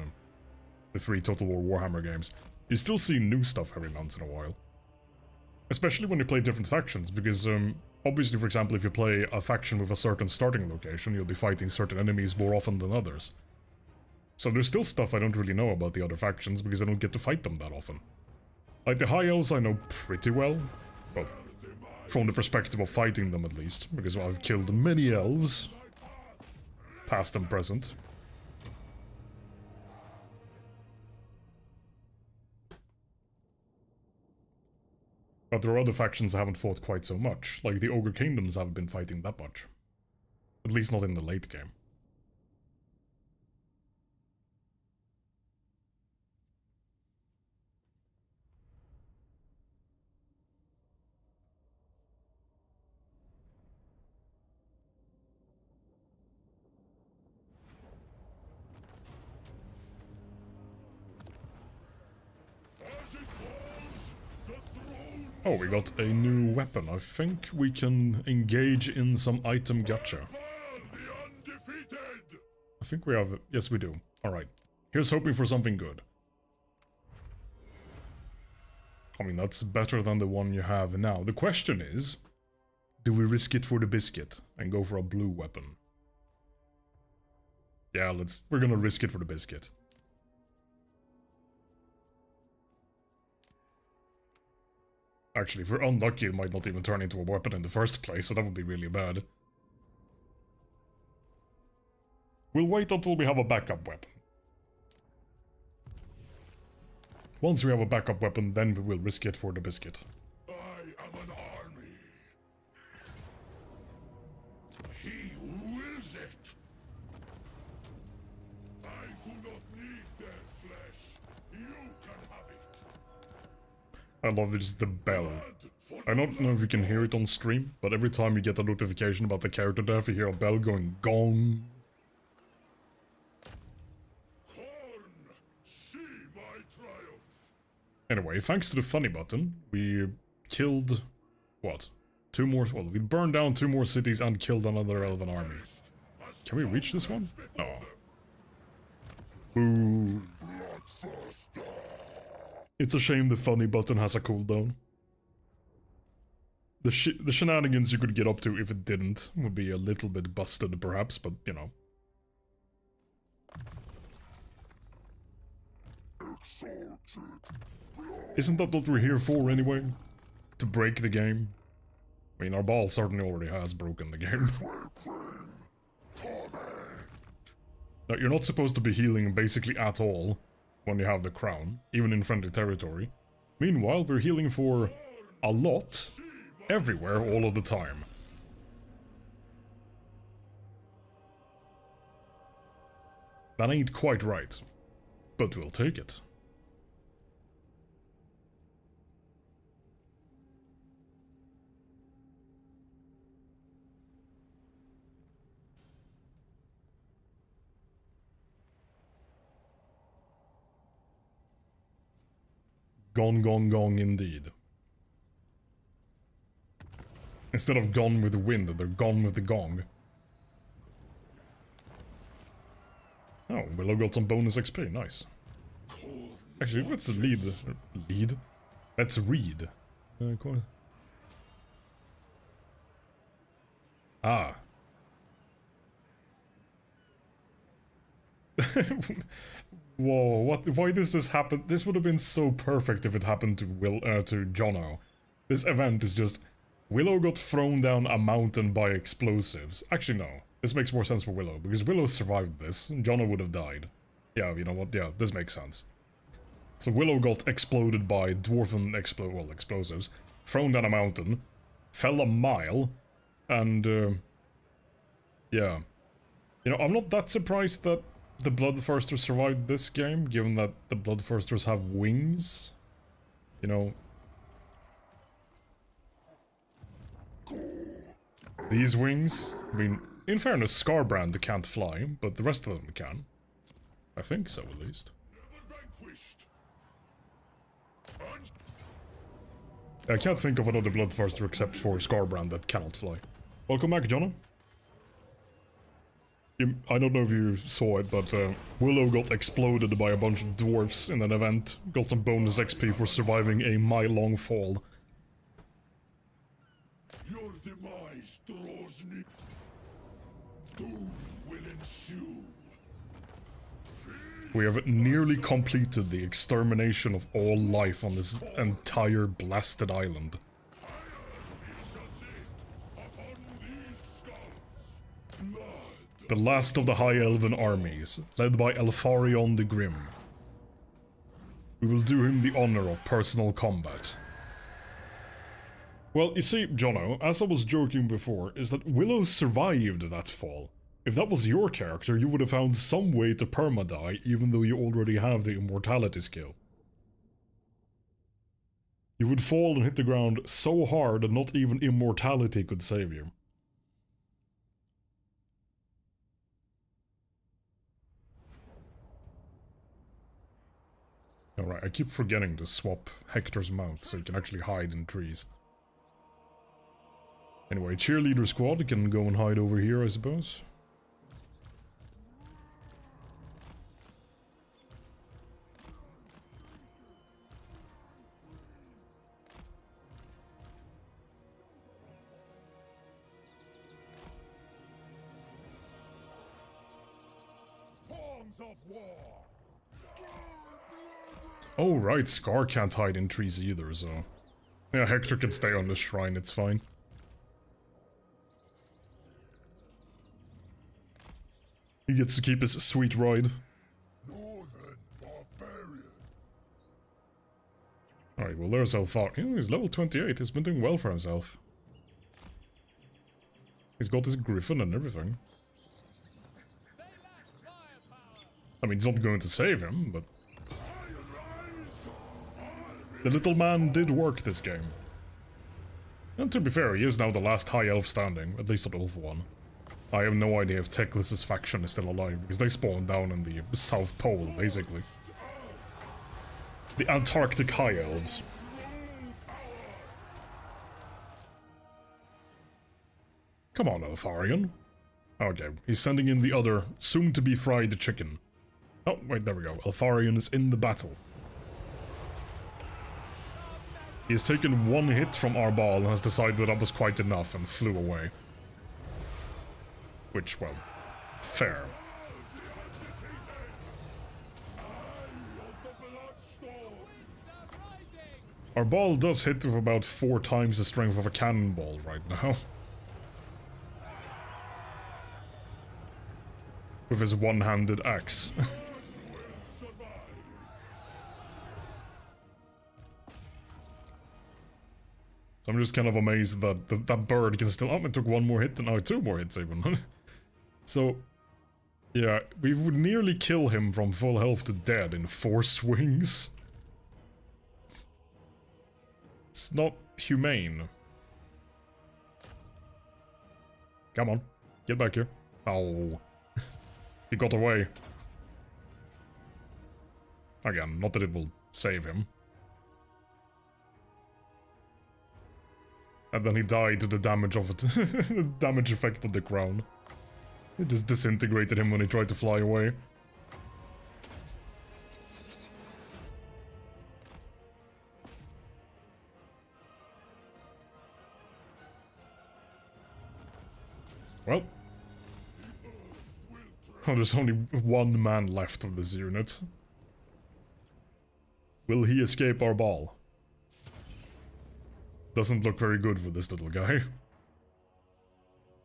[SPEAKER 1] the 3 Total War Warhammer games, you still see new stuff every once in a while. Especially when you play different factions, because obviously, for example, if you play a faction with a certain starting location, you'll be fighting certain enemies more often than others. So there's still stuff I don't really know about the other factions, because I don't get to fight them that often. Like the High Elves I know pretty well, well, from the perspective of fighting them at least, because I've killed many elves, past and present. But there are other factions I haven't fought quite so much, like the Ogre Kingdoms haven't been fighting that much. At least not in the late game. Oh, we got a new weapon. I think we can engage in some item gacha. I think we have... Yes, we do. Alright. Here's hoping for something good. I mean, that's better than the one you have now. The question is, do we risk it for the biscuit and go for a blue weapon? Yeah, we're gonna risk it for the biscuit. Actually, if we're unlucky, it might not even turn into a weapon in the first place, so that would be really bad. We'll wait until we have a backup weapon. Once we have a backup weapon, then we will risk it for the biscuit.
[SPEAKER 2] I am an army. He wills it. I do not need their flesh. You can have it.
[SPEAKER 1] I love just the bell. I don't know if you can hear it on stream, but every time you get a notification about the character death, you hear a bell going gong. Anyway, thanks to the funny button, we killed... what? 2 more... well, we burned down 2 more cities and killed another elven army. Can we reach this one? No. Ooh. It's a shame the funny button has a cooldown. The shenanigans you could get up to if it didn't would be a little bit busted, perhaps, but, you know. Isn't that what we're here for, anyway? To break the game? I mean, Arbaal certainly already has broken the game. Now, you're not supposed to be healing basically at all when you have the crown, even in friendly territory. Meanwhile, we're healing for a lot, everywhere, all of the time. That ain't quite right, but we'll take it. Gone, gone, gone, indeed. Instead of gone with the wind, they're gone with the gong. Oh, Willow got some bonus XP, nice. Actually, let's lead. Let's read. Ah. Whoa, what? Why does this happen? This would have been so perfect if it happened to Jono. This event is just... Willow got thrown down a mountain by explosives. Actually, no. This makes more sense for Willow, because Willow survived this, and Jono would have died. Yeah, you know what? Yeah, this makes sense. So Willow got exploded by dwarven explosives, thrown down a mountain, fell a mile, and, yeah. You know, I'm not that surprised that the Bloodthirsters survived this game, given that the Bloodthirsters have wings. You know. These wings, I mean, in fairness, Scarbrand can't fly, but the rest of them can. I think so, at least.
[SPEAKER 2] Never vanquished.
[SPEAKER 1] I can't think of another Bloodthirster except for Scarbrand that cannot fly. Welcome back, Jonah. I don't know if you saw it, but Willow got exploded by a bunch of dwarves in an event. Got some bonus XP for surviving a mile-long fall.
[SPEAKER 2] Your demise draws near. Doom will ensue.
[SPEAKER 1] We have nearly completed the extermination of all life on this entire blasted island. The last of the High Elven armies, led by Elfarion the Grim. We will do him the honor of personal combat. Well, you see, Jono, as I was joking before, is that Willow survived that fall. If that was your character, you would have found some way to perma-die, even though you already have the immortality skill. You would fall and hit the ground so hard that not even immortality could save you. Alright, I keep forgetting to swap Hector's mount so he can actually hide in trees. Anyway, cheerleader squad can go and hide over here, I suppose.
[SPEAKER 2] Horns of war.
[SPEAKER 1] Oh right, Scar can't hide in trees either, so... Yeah, Hector can stay on the shrine, it's fine. He gets to keep his sweet ride.
[SPEAKER 2] Northern barbarian.
[SPEAKER 1] Alright, well there's Elfar. You know, he's level 28, he's been doing well for himself. He's got his griffin and everything. I mean, it's not going to save him, but... The little man did work this game. And to be fair, he is now the last High Elf standing, at least an Elf one. I have no idea if Teclis's faction is still alive, because they spawned down in the South Pole, basically. The Antarctic High Elves. Come on, Elfarion. Okay, he's sending in the other, soon-to-be fried chicken. Oh, wait, there we go. Elfarion is in the battle. He has taken one hit from Arbaal and has decided that was quite enough and flew away. Which, well, fair. Arbaal does hit with about 4 times the strength of a cannonball right now. With his one-handed axe. I'm just kind of amazed that that bird can still... Oh, it took 1 more hit and now 2 more hits even. So, yeah, we would nearly kill him from full health to dead in 4 swings. It's not humane. Come on, get back here. Oh, he got away. Again, not that it will save him. And then he died to the damage of it. The damage effect of the crown. It just disintegrated him when he tried to fly away. Well. Oh, there's only 1 man left of this unit. Will he escape Arbaal? Doesn't look very good for this little guy.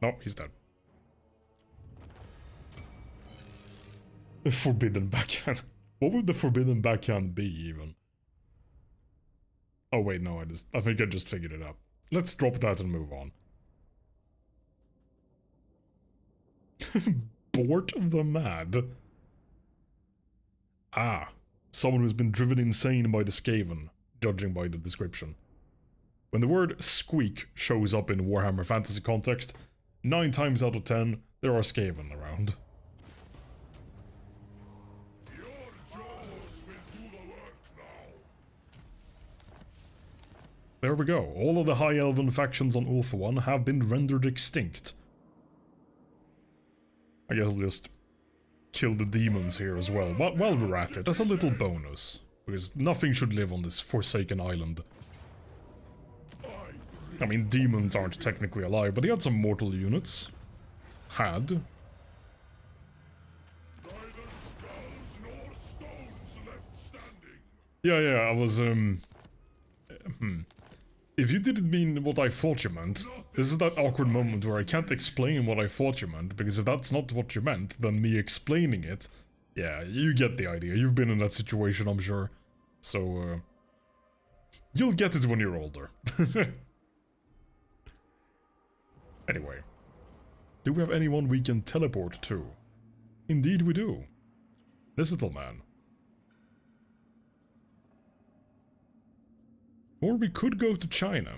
[SPEAKER 1] No, he's dead. The forbidden backhand. What would the forbidden backhand be, even? Oh wait, no, I think I just figured it out. Let's drop that and move on. Bort the Mad. Ah, someone who's been driven insane by the Skaven, judging by the description. When the word squeak shows up in Warhammer Fantasy context, 9 times out of 10, there are Skaven around. There we go. All of the High Elven factions on Ulfa 1 have been rendered extinct. I guess I'll just kill the demons here as well, while we're at it, as a little bonus. Because nothing should live on this forsaken island. I mean, demons aren't technically alive, but he had some mortal units. Had.
[SPEAKER 2] Neither skulls nor stones left standing.
[SPEAKER 1] Yeah, I was, If you didn't mean what I thought you meant, this is that awkward moment where I can't explain what I thought you meant, because if that's not what you meant, then me explaining it... Yeah, you get the idea. You've been in that situation, I'm sure. So, you'll get it when you're older. Anyway. Do we have anyone we can teleport to? Indeed we do. This little man. Or we could go to China.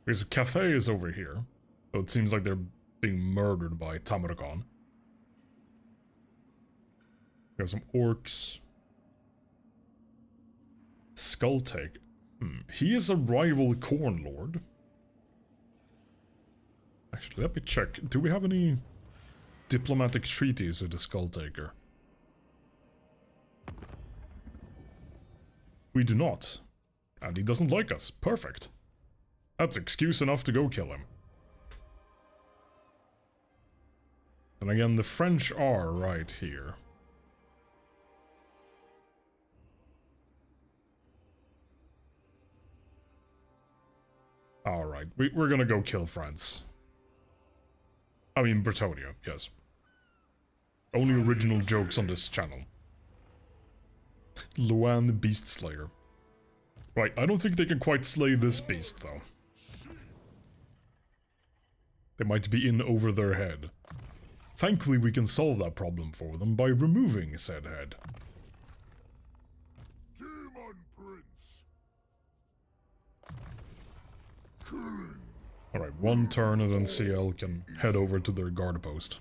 [SPEAKER 1] Because a cafe is over here. So it seems like they're being murdered by Tamarkan. We got some orcs. Skulltake. He is a rival Corn Lord. Actually, let me check. Do we have any diplomatic treaties with the Skulltaker? We do not. And he doesn't like us. Perfect. That's excuse enough to go kill him. And again, the French are right here. Alright, we're gonna go kill France. I mean, Bretonia, yes. Only original jokes on this channel. Luan the Beast Slayer. Right, I don't think they can quite slay this beast, though. They might be in over their head. Thankfully, we can solve that problem for them by removing said head.
[SPEAKER 2] Demon Prince.
[SPEAKER 1] Alright, one turn and then CL can head over to their guard post.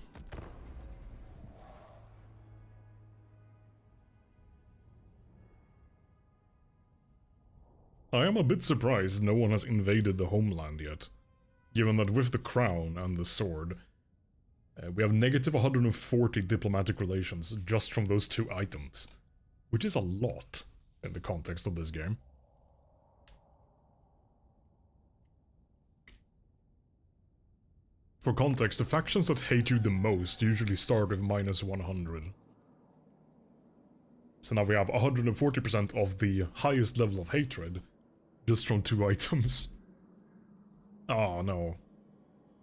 [SPEAKER 1] I am a bit surprised no one has invaded the homeland yet, given that with the crown and the sword, we have negative 140 diplomatic relations just from those two items, which is a lot in the context of this game. For context, the factions that hate you the most usually start with minus 100. So now we have 140% of the highest level of hatred, just from two items. Oh no.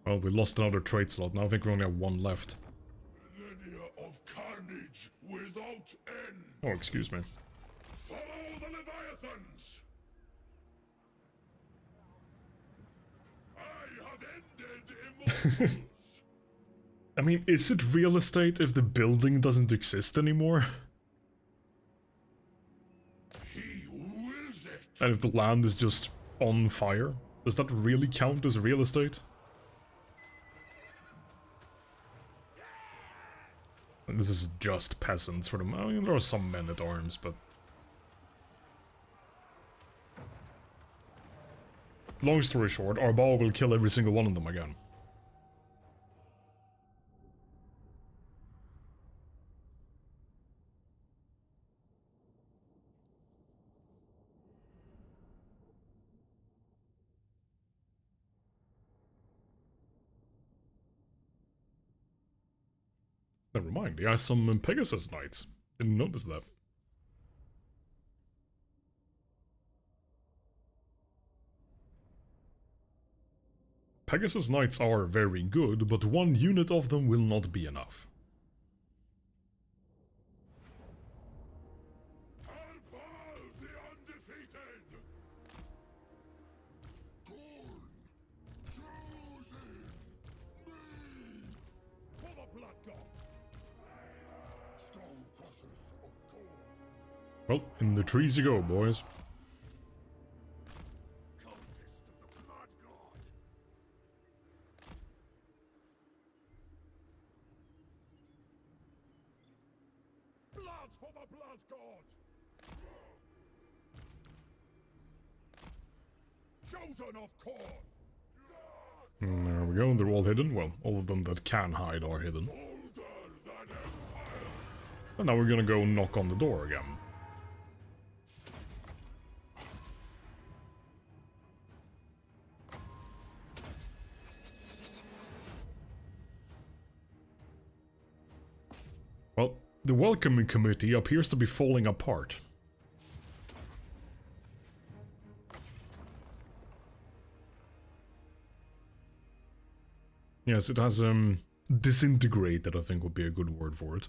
[SPEAKER 1] Well, we lost another trait slot, now I think we only have one left.
[SPEAKER 2] Millennia of carnage without end.
[SPEAKER 1] Oh, excuse me.
[SPEAKER 2] Follow the Leviathans. I have ended immortals.
[SPEAKER 1] I mean, is it real estate if the building doesn't exist anymore?
[SPEAKER 2] He wills it.
[SPEAKER 1] And if the land is just on fire? Does that really count as real estate? And this is just peasants for them. I mean, there are some men at arms, but... Long story short, Arbaal will kill every single one of them again. Never mind, he has some Pegasus Knights. Didn't notice that. Pegasus Knights are very good, but one unit of them will not be enough.
[SPEAKER 2] Arbaal the undefeated. Corn, choosing me for the blood god. Skull crushers of corn.
[SPEAKER 1] Well, in the trees you go, boys.
[SPEAKER 2] Cultist of the blood god. Blood for the blood god. chosen of corn.
[SPEAKER 1] There we go, they're all hidden. Well, all of them that can hide are hidden.
[SPEAKER 2] Older than empire.
[SPEAKER 1] And now we're gonna go knock on the door again. Well, the welcoming committee appears to be falling apart. Yes, it has, disintegrated, I think would be a good word for it.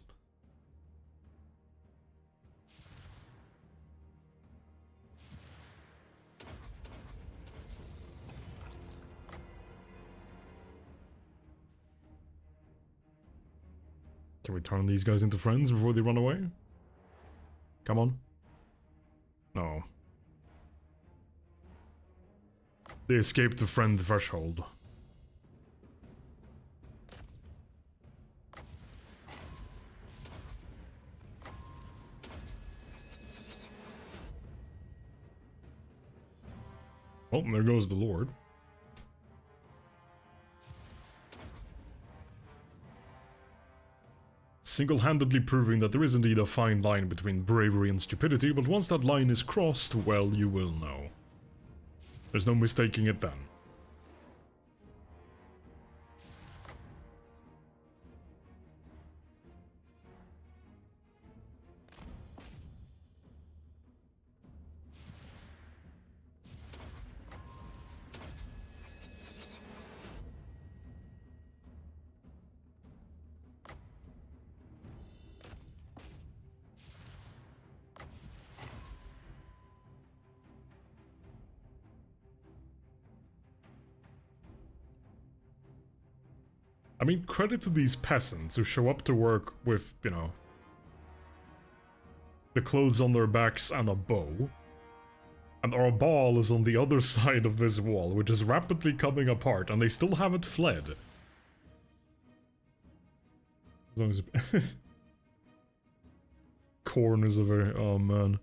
[SPEAKER 1] Can we turn these guys into friends before they run away? Come on. No. They escaped the friend threshold. Oh, there goes the Lord. Single-handedly proving that there is indeed a fine line between bravery and stupidity, but once that line is crossed, well, you will know. There's no mistaking it then. I mean, credit to these peasants who show up to work with, you know, the clothes on their backs and a bow. And Arbaal is on the other side of this wall, which is rapidly coming apart, and they still haven't fled. As long as... Corn is a very... oh man.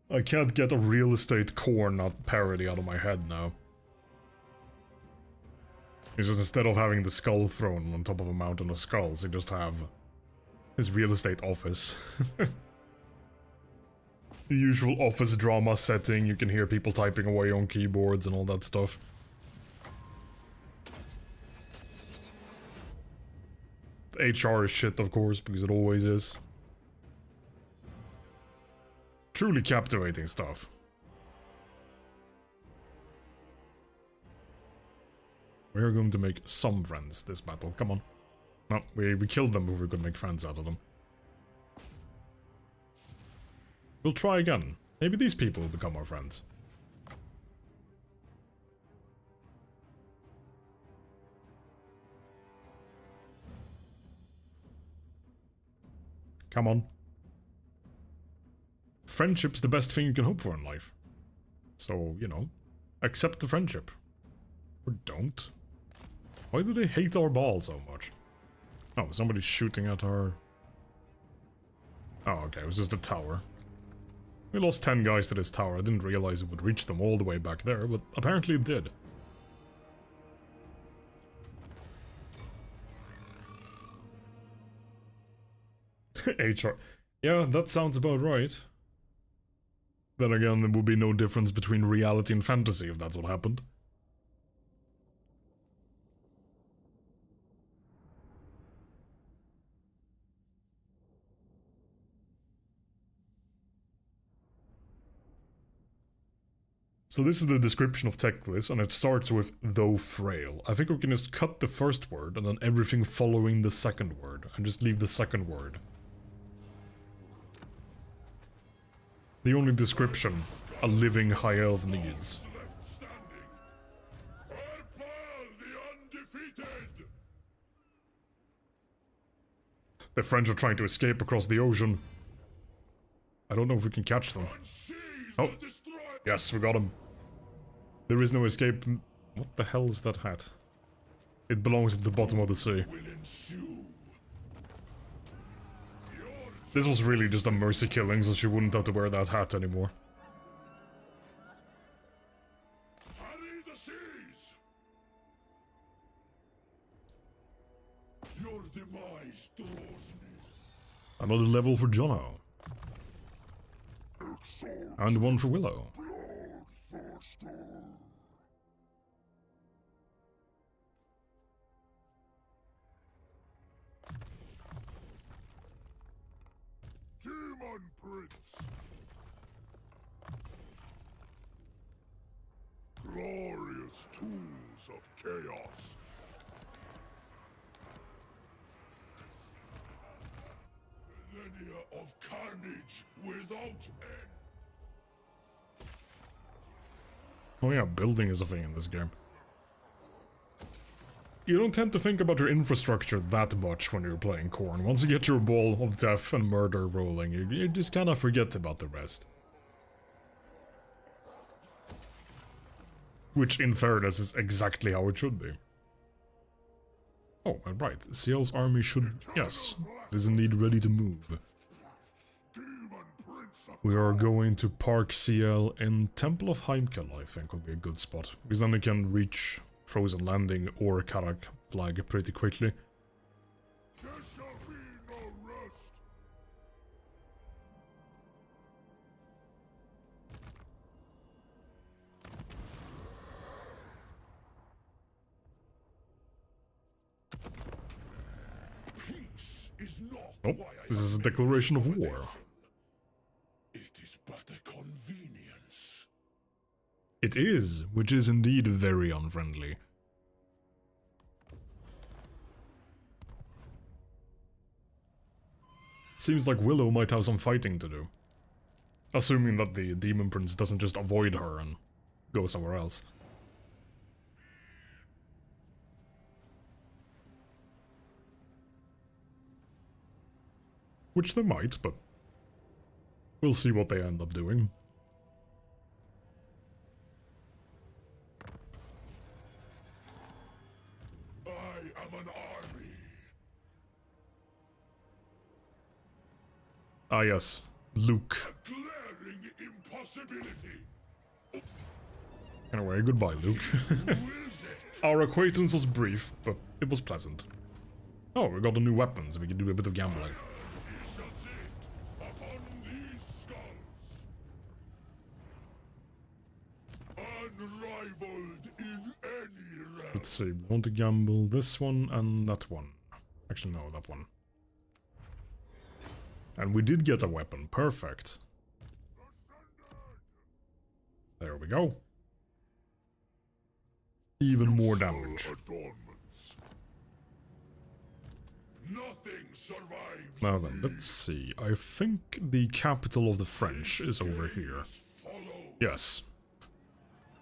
[SPEAKER 1] I can't get a real estate corn parody out of my head now. It's just instead of having the skull thrown on top of a mountain of skulls, you just have his real estate office. The usual office drama setting, you can hear people typing away on keyboards and all that stuff. The HR is shit, of course, because it always is. Truly captivating stuff. We're going to make some friends this battle, come on. No, we killed them before we could make friends out of them. We'll try again. Maybe these people will become our friends. Come on. Friendship's the best thing you can hope for in life. So, you know, accept the friendship. Or don't. Why do they hate Arbaal so much? Oh, somebody's shooting at our... oh, okay, it was just a tower. We lost 10 guys to this tower. I didn't realize it would reach them all the way back there, but apparently it did. HR. Yeah, that sounds about right. Then again, there would be no difference between reality and fantasy if that's what happened. So this is the description of Teclis, and it starts with "though frail." I think we can just cut the first word, and then everything following the second word, and just leave the second word. The only description a living High Elf needs. The French are trying to escape across the ocean. I don't know if we can catch them. Oh, yes, we got him. There is no escape. What the hell is that hat? It belongs at the bottom of the sea. This was really just a mercy killing, so she wouldn't have to wear that hat anymore.
[SPEAKER 2] Your demise draws near.
[SPEAKER 1] Another level for Jono. And one for Willow.
[SPEAKER 2] Bloodthirster. Demon Prince. Glorious tools of chaos. Millennia of carnage without end.
[SPEAKER 1] Oh yeah, building is a thing in this game. You don't tend to think about your infrastructure that much when you're playing Khorne. Once you get your ball of death and murder rolling, you just kinda forget about the rest. Which, in fairness, is exactly how it should be. Oh, and right, CL's army should... yes, is indeed ready to move. We are going to park CL in Temple of Heimkel, I think, will be a good spot. Because then we can reach Frozen Landing or Karak flag pretty quickly.
[SPEAKER 2] There shall be no rest. Peace is not
[SPEAKER 1] Oh,
[SPEAKER 2] why I
[SPEAKER 1] this is a
[SPEAKER 2] made
[SPEAKER 1] declaration
[SPEAKER 2] this
[SPEAKER 1] of war.
[SPEAKER 2] commendation. It is but a convenience.
[SPEAKER 1] It is, which is indeed very unfriendly. Seems like Willow might have some fighting to do. Assuming that the Demon Prince doesn't just avoid her and go somewhere else. Which they might, but we'll see what they end up doing.
[SPEAKER 2] I am an army.
[SPEAKER 1] Ah yes, Luke.
[SPEAKER 2] A glaring impossibility.
[SPEAKER 1] Anyway, goodbye, Luke.
[SPEAKER 2] Who is it?
[SPEAKER 1] Our acquaintance was brief, but it was pleasant. Oh, we got a new weapon, so we can do a bit of gambling.
[SPEAKER 2] He shall sit upon these skulls. Unrivaled in any realm.
[SPEAKER 1] Let's see, we want to gamble this one and that one. Actually, no, that one. And we did get a weapon, perfect. There we go. Even more damage.
[SPEAKER 2] Adornments. Nothing survives.
[SPEAKER 1] Now then, let's see. I think the capital of the French is over here.
[SPEAKER 2] Follow.
[SPEAKER 1] Yes.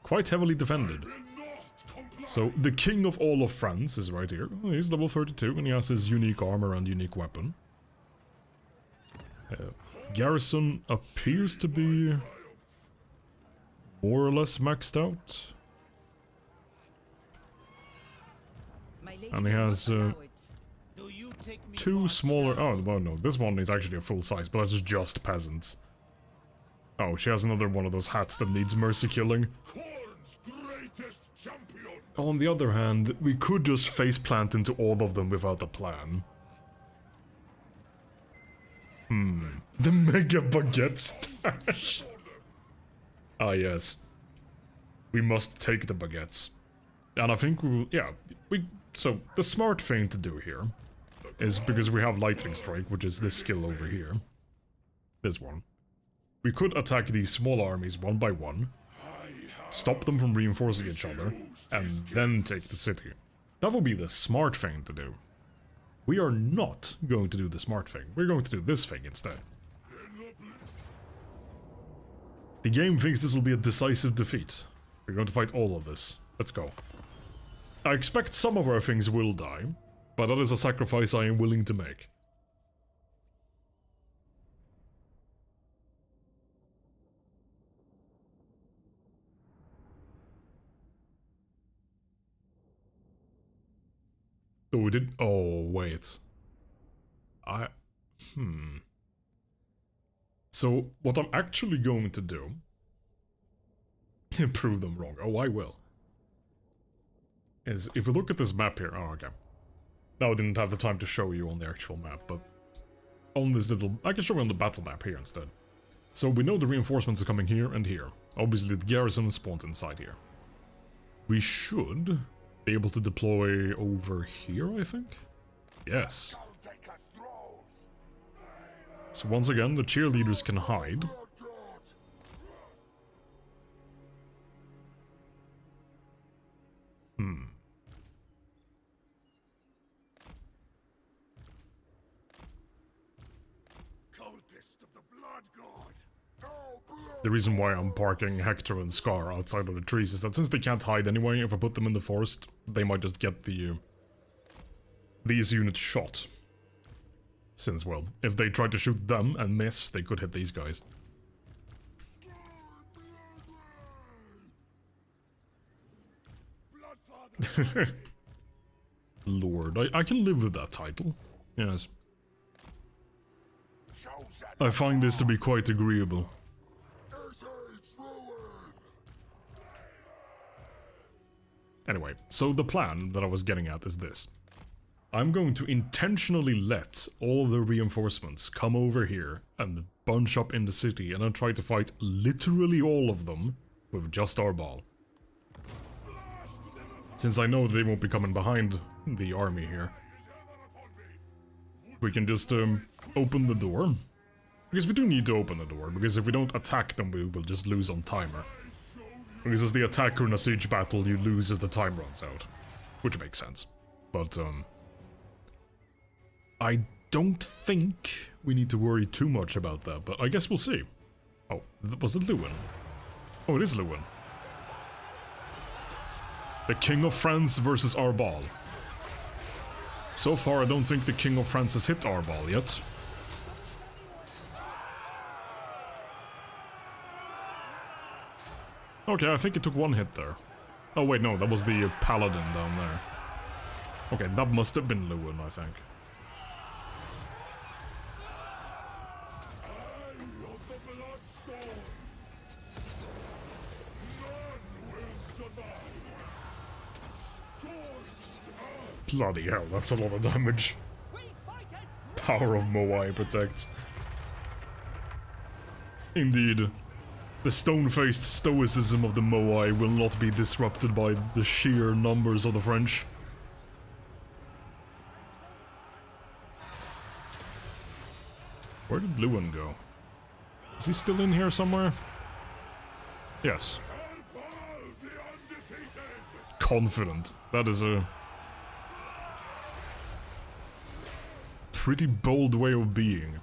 [SPEAKER 1] Quite heavily defended.
[SPEAKER 2] Will not comply.
[SPEAKER 1] So, the king of all of France is right here. Oh, he's level 32 and he has his unique armor and unique weapon. Garrison appears to be more or less maxed out. And he has two smaller... oh, well no, this one is actually a full size, but that's just peasants. Oh, she has another one of those hats that needs mercy killing.
[SPEAKER 2] Khorne's greatest champion.
[SPEAKER 1] On the other hand, we could just faceplant into all of them without a plan. The Mega Baguette stash! Ah yes. We must take the baguettes. And I think we will... yeah, so, the smart thing to do here is, because we have Lightning Strike, which is this skill over here. This one. We could attack these small armies one by one, stop them from reinforcing each other, and then take the city. That would be the smart thing to do. We are not going to do the smart thing. We're going to do this thing instead. The game thinks this will be a decisive defeat. We're going to fight all of this. Let's go. I expect some of our things will die, but that is a sacrifice I am willing to make. Oh, we did... oh, wait. So, what I'm actually going to do... prove them wrong. Oh, I will. Is, if we look at this map here... oh, okay. Now I didn't have the time to show you on the actual map, but on this little... I can show you on the battle map here instead. So we know the reinforcements are coming here and here. Obviously the garrison spawns inside here. We should be able to deploy over here, I think? Yes. So once again, the cheerleaders can hide. The reason why I'm parking Hector and Scar outside of the trees is that since they can't hide anyway, if I put them in the forest, they might just get these units shot. Since, well, if they try to shoot them and miss, they could hit these guys. Lord, I can live with that title. Yes. I find this to be quite agreeable. Anyway, so the plan that I was getting at is this. I'm going to intentionally let all of the reinforcements come over here and bunch up in the city and then try to fight literally all of them with just Arbaal. Since I know they won't be coming behind the army here. We can just open the door. Because we do need to open the door, because if we don't attack them we will just lose on timer. Because as the attacker in a siege battle, you lose if the time runs out. Which makes sense. But, I don't think we need to worry too much about that, but I guess we'll see. Oh, was it Lewin? Oh, it is Lewin. The King of France versus Arbaal. So far, I don't think the King of France has hit Arbaal yet. Okay, I think it took one hit there. Oh wait, no, that was the Paladin down there. Okay, that must have been Lewin, I think. Bloody hell, that's a lot of damage. Power of Moai protects. Indeed. The stone-faced stoicism of the Moai will not be disrupted by the sheer numbers of the French. Where did Lewin go? Is he still in here somewhere? Yes. Confident. That is a pretty bold way of being.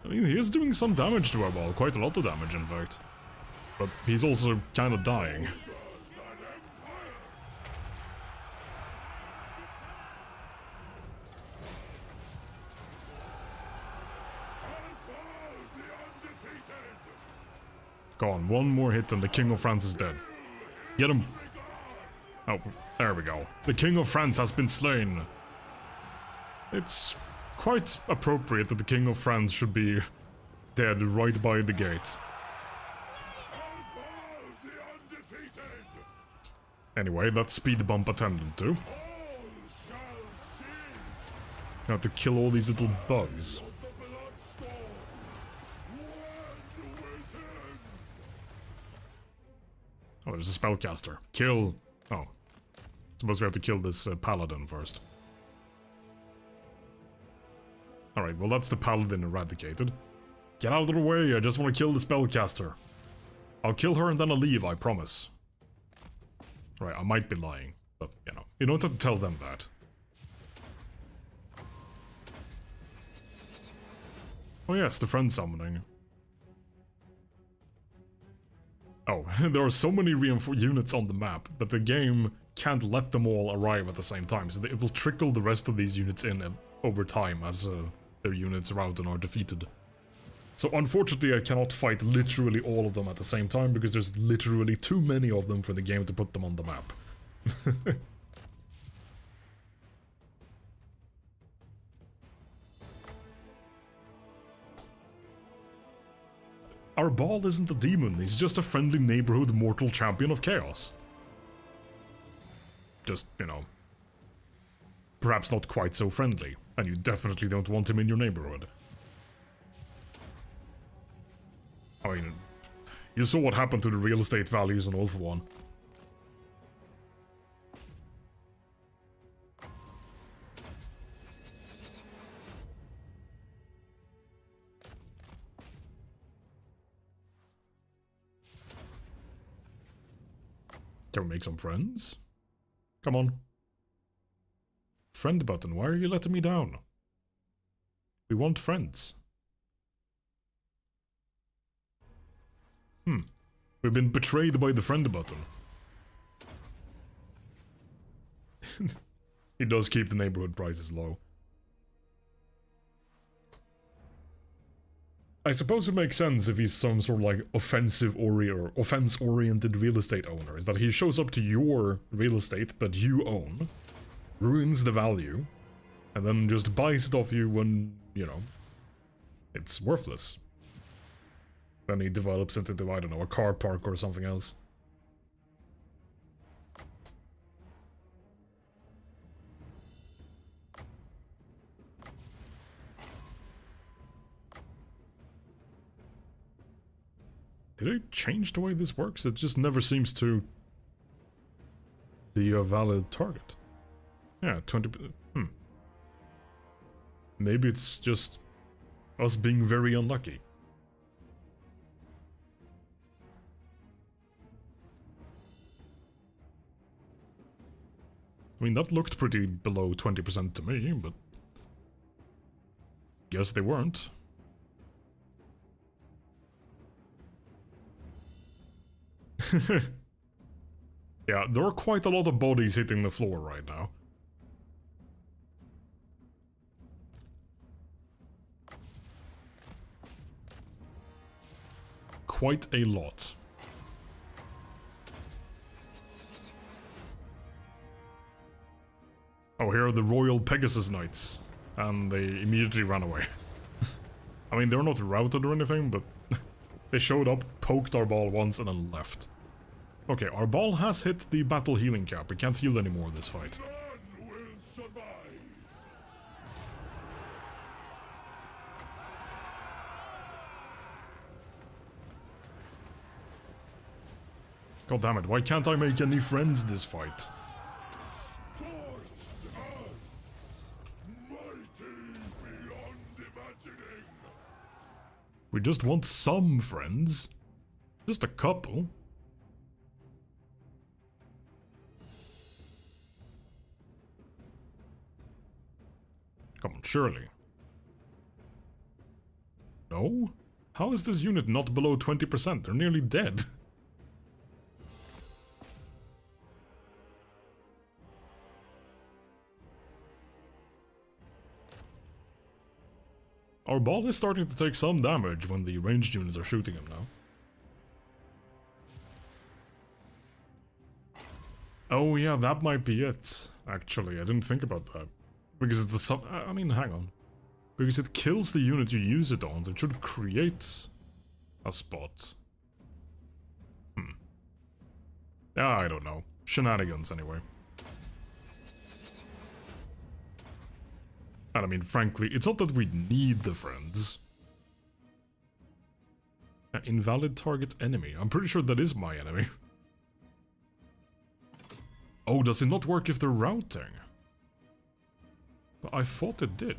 [SPEAKER 1] I mean, he is doing some damage to Arbaal, quite a lot of damage in fact. But he's also kind of dying. Go on, one more hit and the King of France is dead. Get him! Oh, there we go. The King of France has been slain. It's quite appropriate that the King of France should be dead right by the gate. Anyway, that's speed bump attendant to. Now to kill all these little bugs. Oh, there's a spellcaster. Kill. Oh. Suppose we have to kill this paladin first. Alright, well that's the paladin eradicated. Get out of the way, I just want to kill the spellcaster. I'll kill her and then I'll leave, I promise. Right, I might be lying, but you know, you don't have to tell them that. Oh yes, the friend summoning. Oh, there are so many units on the map that the game can't let them all arrive at the same time, so it will trickle the rest of these units in over time as their units rout and are defeated. So unfortunately I cannot fight literally all of them at the same time because there's literally too many of them for the game to put them on the map. Arbaal isn't a demon, he's just a friendly neighborhood mortal champion of chaos. Just, you know, perhaps not quite so friendly, and you definitely don't want him in your neighborhood. I mean, you saw what happened to the real estate values in All for One. Can we make some friends? Come on. Friend button, why are you letting me down? We want friends. We've been betrayed by the friend button. He does keep the neighborhood prices low. I suppose it makes sense if he's some sort of like offense-oriented real estate owner, is that he shows up to your real estate that you own, ruins the value, and then just buys it off you when, you know, it's worthless. Then he develops it into, I don't know, a car park or something else. Did I change the way this works? It just never seems to be a valid target. Yeah, 20%. Maybe it's just us being very unlucky. I mean, that looked pretty below 20% to me, but guess they weren't. Yeah, there are quite a lot of bodies hitting the floor right now. Quite a lot. Oh, here are the Royal Pegasus Knights. And they immediately ran away. I mean, they're not routed or anything, but they showed up, poked Arbaal once, and then left. Okay, Arbaal has hit the battle healing cap. We can't heal anymore this fight.
[SPEAKER 2] None will survive.
[SPEAKER 1] God damn it, why can't I make any friends this fight?
[SPEAKER 2] Scorched earth, mighty beyond imagining.
[SPEAKER 1] We just want some friends. Just a couple. Come on, surely. No? How is this unit not below 20%? They're nearly dead. Arbaal is starting to take some damage when the ranged units are shooting him now. Oh yeah, that might be it, actually. I didn't think about that. Because it's a sub... I mean, hang on. Because it kills the unit you use it on, so it should create a spot. I don't know. Shenanigans, anyway. And I mean, frankly, it's not that we need the friends. Invalid target enemy. I'm pretty sure that is my enemy. Oh, does it not work if they're routing? But I thought it did.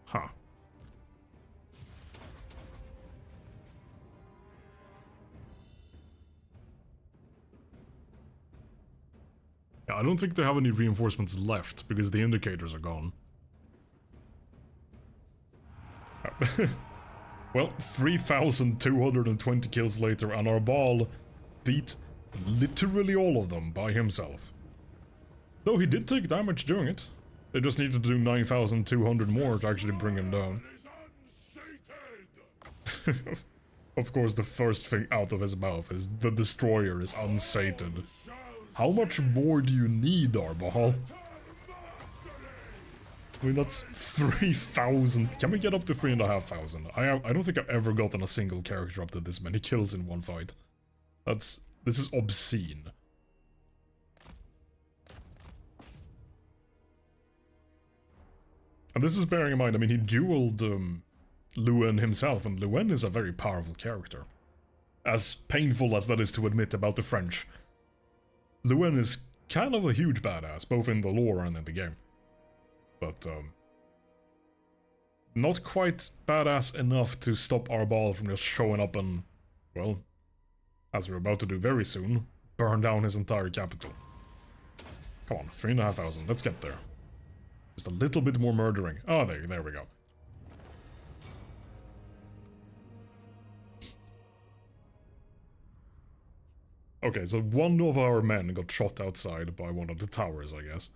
[SPEAKER 1] Huh. Yeah, I don't think they have any reinforcements left, because the indicators are gone. Well, 3,220 kills later, and Arbaal beat literally all of them by himself. Though he did take damage doing it. They just needed to do 9,200 more to actually bring him down. Of course, the first thing out of his mouth is the destroyer is unsated. How much more do you need, Arbaal? I mean, that's 3,000. Can we get up to 3,500? I don't think I've ever gotten a single character up to this many kills in one fight. That's This is obscene. And this is bearing in mind, I mean, he dueled Luen himself, and Luen is a very powerful character. As painful as that is to admit about the French, Luen is kind of a huge badass, both in the lore and in the game. But, not quite badass enough to stop Arbaal from just showing up and, well, as we're about to do very soon, burn down his entire capital. Come on, 3,500, let's get there. Just a little bit more murdering. Oh, there we go. Okay, so one of our men got shot outside by one of the towers, I guess.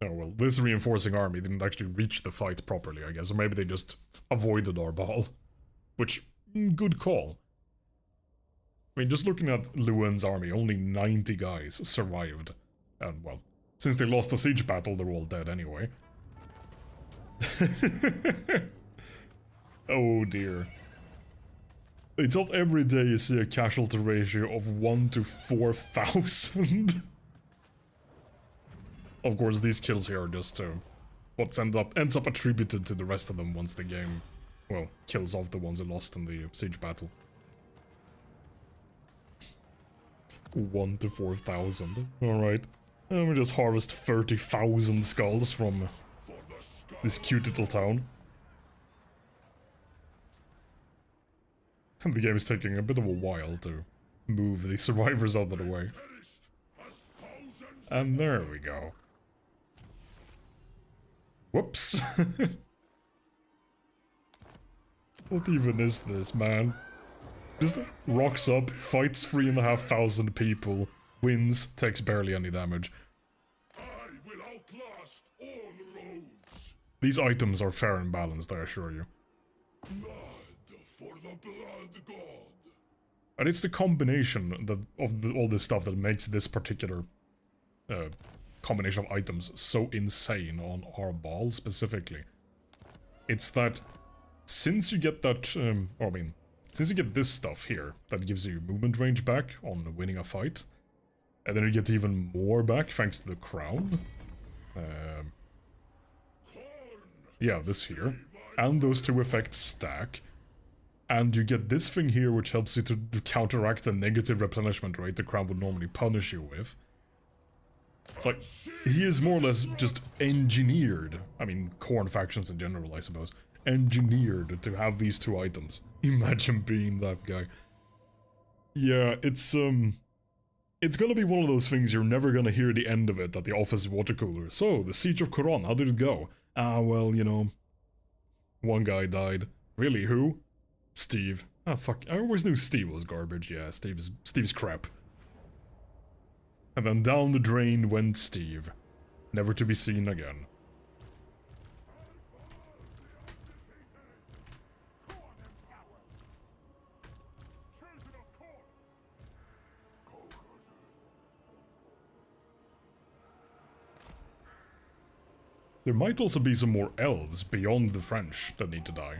[SPEAKER 1] Oh well, this reinforcing army didn't actually reach the fight properly, I guess, or maybe they just avoided Arbaal. Which, good call. I mean, just looking at Luen's army, only 90 guys survived. And, well, since they lost a siege battle, they're all dead anyway. Oh dear. It's not every day you see a casualty ratio of 1 to 4,000. Of course, these kills here are just what ends up attributed to the rest of them once the game, well, kills off the ones who lost in the siege battle. 1 to 4,000. Alright. Let me just harvest 30,000 skulls from this cute little town. And the game is taking a bit of a while to move the survivors out of the way. And there we go. Whoops. What even is this, man? Just rocks up, fights 3,500 people, wins, takes barely any damage.
[SPEAKER 2] I will outlast all roads.
[SPEAKER 1] These items are fair and balanced, I assure you.
[SPEAKER 2] Blood for the blood god.
[SPEAKER 1] And it's the combination of all this stuff that makes this particular combination of items so insane on Arbaal specifically. It's that since you get that, since you get this stuff here that gives you movement range back on winning a fight, and then you get even more back thanks to the crown. Yeah, this here. And those two effects stack. And you get this thing here which helps you to counteract the negative replenishment rate the crown would normally punish you with. It's like, he is more or less just engineered, I mean, Khorne factions in general, I suppose, engineered to have these two items. Imagine being that guy. Yeah, it's gonna be one of those things you're never gonna hear the end of it at the office water cooler. So, the Siege of Khorne, how did it go? Ah, well, you know, one guy died. Really, who? Steve. Ah, fuck, I always knew Steve was garbage. Yeah, Steve's crap. And then down the drain went Steve, never to be seen again. There might also be some more elves beyond the French that need to die.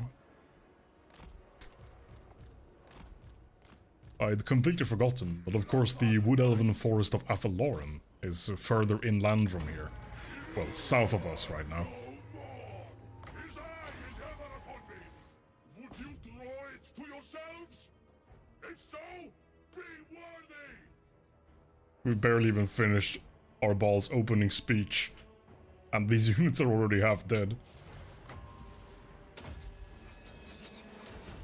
[SPEAKER 1] I'd completely forgotten, but of course the wood elven forest of Athaloran is further inland from here. Well, south of us right now.
[SPEAKER 2] His eye is ever upon me. Would you draw it to yourselves? If so, be worthy.
[SPEAKER 1] We've barely even finished Arbaal's opening speech, and these units are already half dead.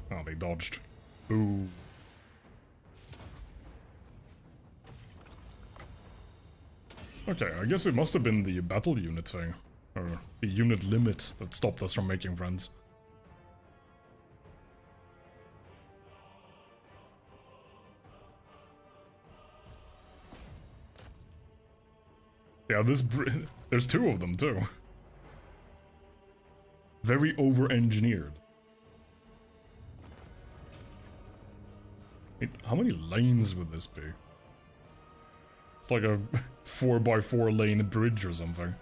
[SPEAKER 1] Oh, they dodged. Ooh. Okay, I guess it must have been the battle unit thing, or the unit limit that stopped us from making friends. Yeah, there's two of them too. Very over-engineered. How many lanes would this be? It's like a 4x4 lane bridge or something.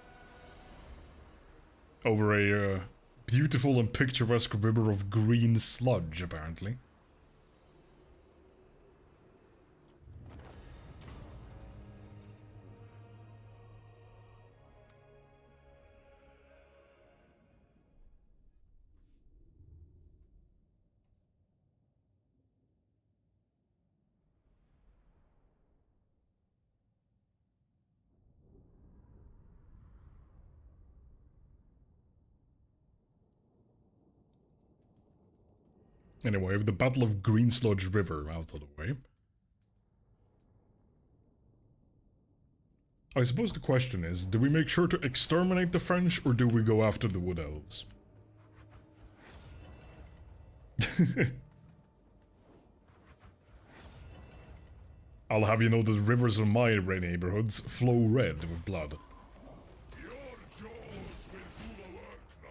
[SPEAKER 1] Over a beautiful and picturesque river of green sludge, apparently. Anyway, with the Battle of Green Sludge River out of the way. I suppose the question is, do we make sure to exterminate the French, or do we go after the Wood Elves? I'll have you know that rivers in my neighborhoods flow red with blood.
[SPEAKER 2] Your jaws will do the work now.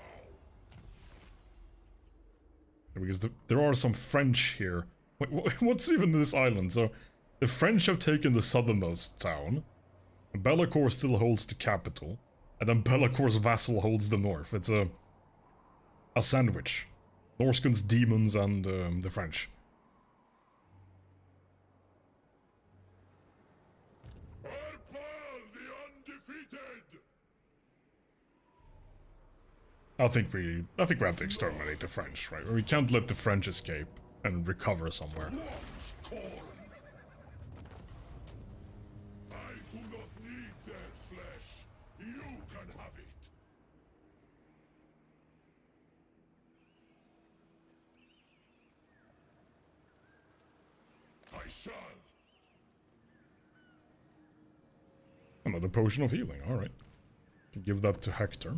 [SPEAKER 1] Because there are some French here. Wait, what's even this island? So, the French have taken the southernmost town. Bellacour still holds the capital. And then Bellacour's vassal holds the north. It's a sandwich. Norskun's demons and the French.
[SPEAKER 2] Arbaal the undefeated.
[SPEAKER 1] I think we have to exterminate the French, right? We can't let the French escape and recover somewhere.
[SPEAKER 2] Torn. I do not need their flesh. You can have it. I shall.
[SPEAKER 1] Another potion of healing, alright. Can give that to Hector.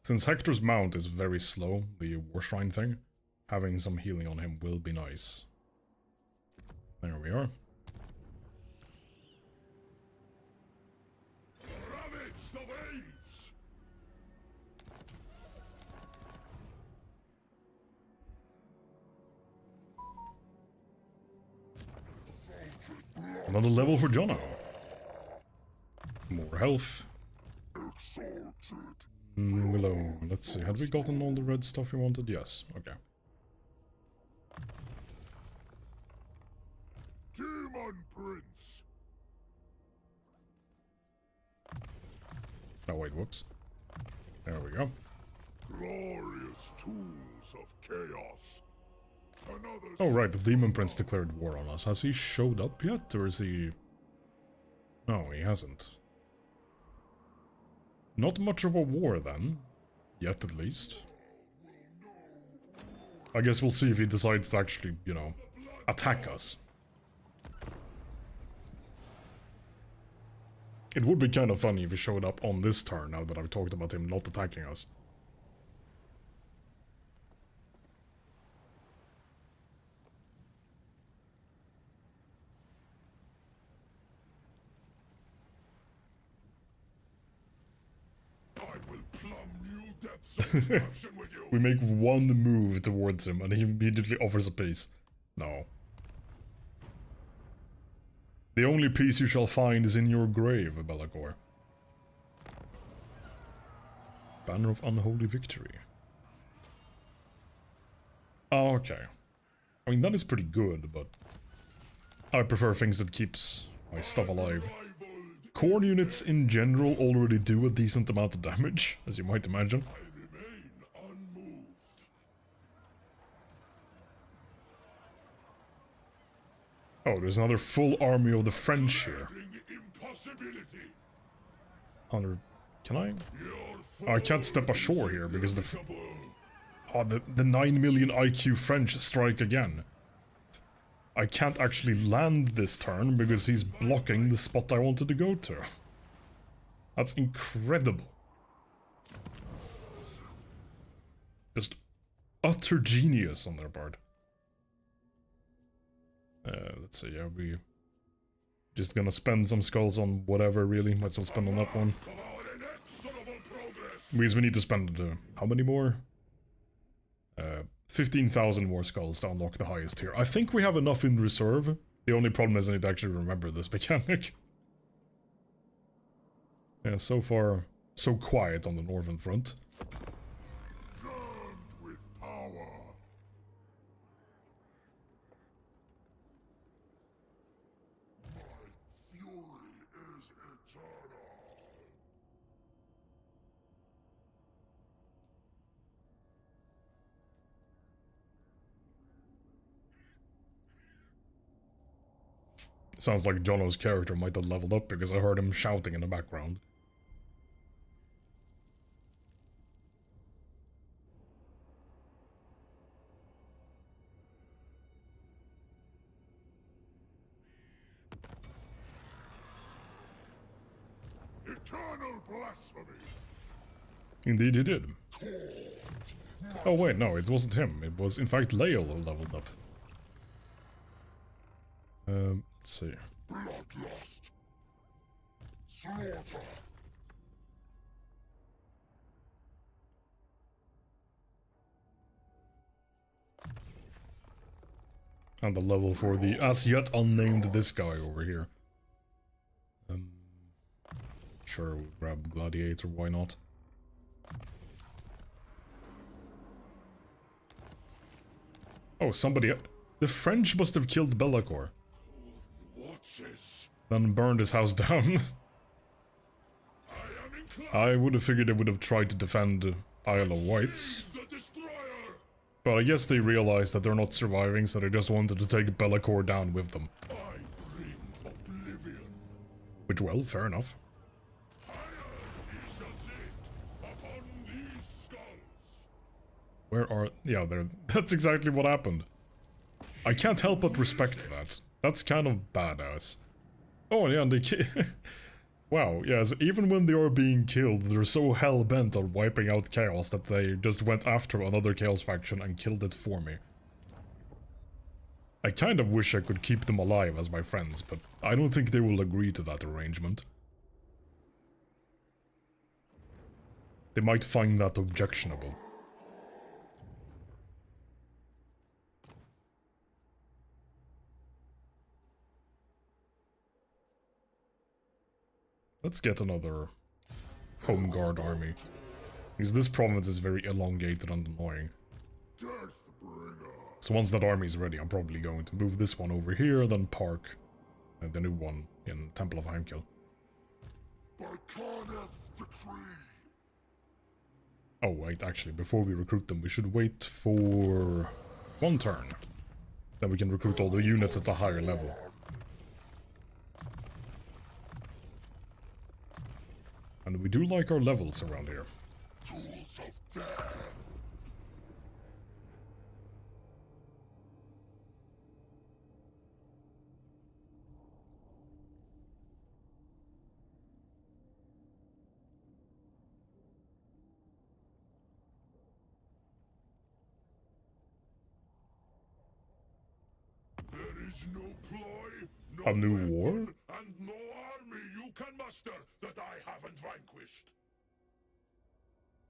[SPEAKER 1] Since Hector's mount is very slow, the War Shrine thing, having some healing on him will be nice. There we are.
[SPEAKER 2] Ravage the waves.
[SPEAKER 1] Another level for Jono. More health. Willow. Let's see, had we gotten all the red stuff we wanted? Yes, okay.
[SPEAKER 2] Demon Prince.
[SPEAKER 1] Oh wait, whoops. There we go.
[SPEAKER 2] Glorious tools of chaos. Another
[SPEAKER 1] Oh right, the Demon Prince declared war on us. Has he showed up yet, or is he... No, he hasn't. Not much of a war then. Yet at least. I guess we'll see if he decides to actually, you know, attack us. It would be kind of funny if he showed up on this turn, now that I've talked about him not attacking us.
[SPEAKER 2] I will plumb new depths of destruction with you.
[SPEAKER 1] We make one move towards him and he immediately offers a peace. No. The only peace you shall find is in your grave, Bellacour. Banner of Unholy Victory. Oh, okay. I mean, that is pretty good, but I prefer things that keeps my stuff alive. Core units in general already do a decent amount of damage, as you might imagine.
[SPEAKER 2] I remain unmoved.
[SPEAKER 1] Oh, there's another full army of the French here.
[SPEAKER 2] Impossibility.
[SPEAKER 1] 100... Can I?
[SPEAKER 2] Your
[SPEAKER 1] I can't step ashore here because the...
[SPEAKER 2] formidable.
[SPEAKER 1] Oh, the 9 million IQ French strike again. I can't actually land this turn because he's blocking the spot I wanted to go to. That's incredible. Just utter genius on their part. Let's see, yeah, we... Just gonna spend some skulls on whatever, really. Might as well spend on that one.
[SPEAKER 2] Of our inexorable progress.
[SPEAKER 1] Because we need to spend, how many more? 15,000 more skulls to unlock the highest here. I think we have enough in reserve. The only problem is I need to actually remember this mechanic. Yeah, so far, so quiet on the northern front. Sounds like Jono's character might have leveled up because I heard him shouting in the background.
[SPEAKER 2] Eternal blasphemy!
[SPEAKER 1] Indeed he did. Oh wait, no, it wasn't him. It was in fact Lael who leveled up. Let's see.
[SPEAKER 2] Bloodlust! Slaughter!
[SPEAKER 1] And the level for the as yet unnamed this guy over here. Sure, we'll grab Gladiator, why not? Oh, somebody... The French must have killed Be'lakor.
[SPEAKER 2] What's this?
[SPEAKER 1] Then burned his house down. I would have figured they would have tried to defend Isle of Wights. But I guess they realized that they're not surviving, so they just wanted to take Be'lakor down with them.
[SPEAKER 2] I bring oblivion.
[SPEAKER 1] Which, well, fair enough. Where are... Yeah, there... That's exactly what happened. I can't help but respect that. That's kind of badass. Oh, yeah, and they... Wow, yes, even when they are being killed, they're so hell-bent on wiping out Chaos that they just went after another Chaos faction and killed it for me. I kind of wish I could keep them alive as my friends, but I don't think they will agree to that arrangement. They might find that objectionable. Let's get another home guard army. Because this province is very elongated and annoying. So once that army is ready, I'm probably going to move this one over here, then park the new one in Temple of Heimkill.
[SPEAKER 2] By Karneth's decree.
[SPEAKER 1] Oh wait, actually, before we recruit them, we should wait for one turn. Then we can recruit all the units at a higher level. And we do like our levels around here.
[SPEAKER 2] Tools of death. There is no ploy, no
[SPEAKER 1] A new
[SPEAKER 2] weapon,
[SPEAKER 1] war?
[SPEAKER 2] and no army you can muster that I haven't vanquished.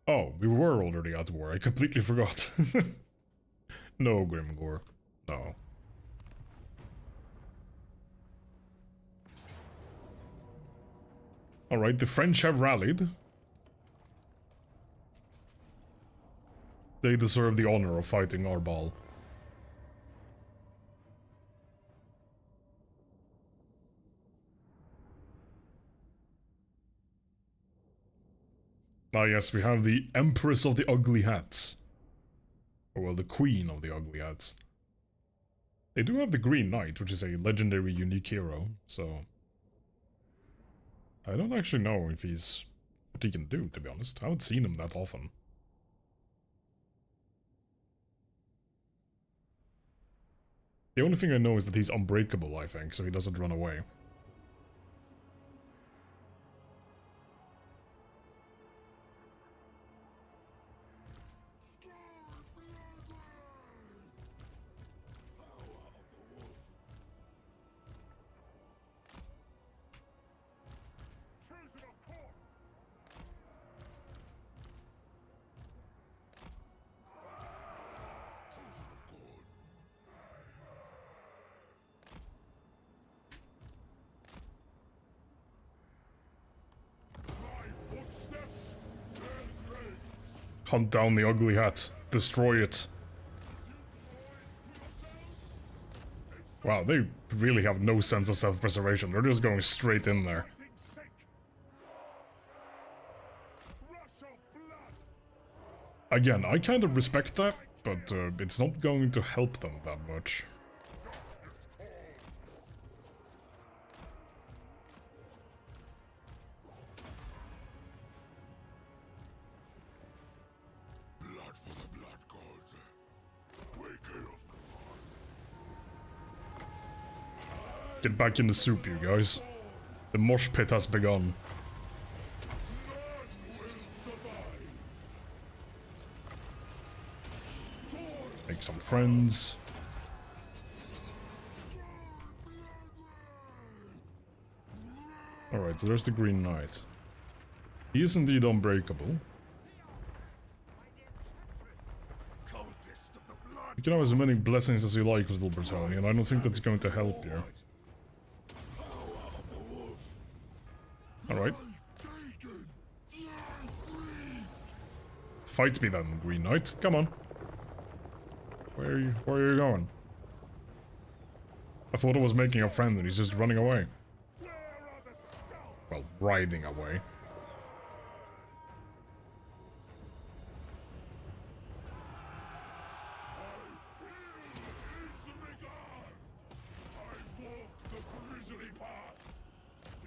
[SPEAKER 1] Oh, we were already at war. I completely forgot. No, Grimgore. No. Alright, the French have rallied. They deserve the honor of fighting Arbaal. Ah yes, we have the Empress of the Ugly Hats. Or well, the Queen of the Ugly Hats. They do have the Green Knight, which is a legendary unique hero, so... I don't actually know if he's... what he can do, to be honest. I haven't seen him that often. The only thing I know is that he's unbreakable, I think, so he doesn't run away. Hunt down the Ugly Hat. Destroy it. Wow, they really have no sense of self-preservation. They're just going straight in there. Again, I kind of respect that, but it's not going to help them that much. Get back in the soup, you guys. The mosh pit has begun. Make some friends. Alright, so there's the Green Knight. He is indeed unbreakable. You can have as many blessings as you like, little Bretonian. I don't think that's going to help you. Alright. Fight me then, Green Knight. Come on. Where are you going? I thought I was making a friend and he's just running away. Well, riding away.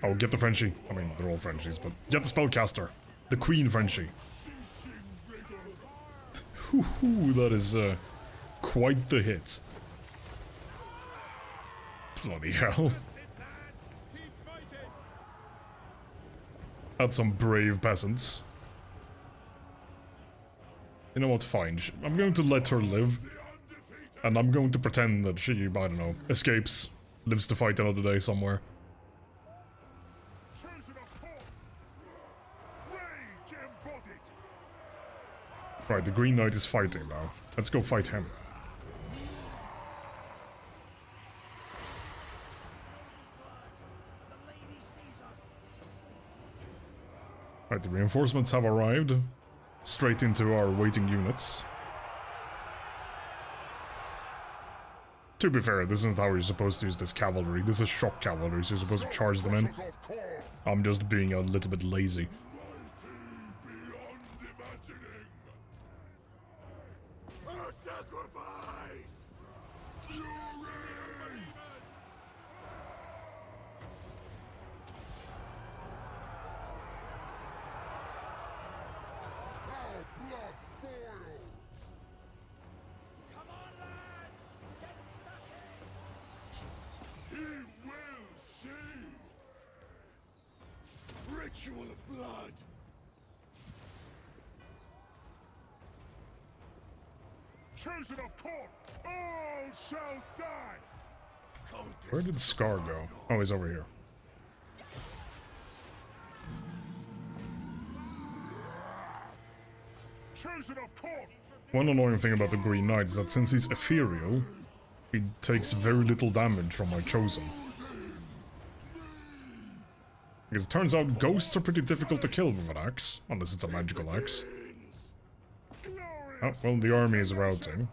[SPEAKER 1] Oh, get the Frenchie. I mean, they're all Frenchies, but get the spellcaster. The Queen Frenchie. Whoo, that is quite the hit. Bloody hell. That's some brave peasants. You know what, fine. I'm going to let her live. And I'm going to pretend that she, I don't know, escapes. Lives to fight another day somewhere. Right, the Green Knight is fighting now. Let's go fight him. Right, the reinforcements have arrived. Straight into our waiting units. To be fair, this isn't how you're supposed to use this cavalry. This is shock cavalry, so you're supposed to charge them in. I'm just being a little bit lazy.
[SPEAKER 2] Ritual of blood. Chosen of court, all shall die.
[SPEAKER 1] Where did Scar go? Oh, he's over here.
[SPEAKER 2] Chosen of court.
[SPEAKER 1] One annoying thing about the Green Knight is that since he's ethereal, he takes very little damage from my Chosen. Because it turns out ghosts are pretty difficult to kill with an axe, unless it's a magical axe. Oh, well, the army is routing.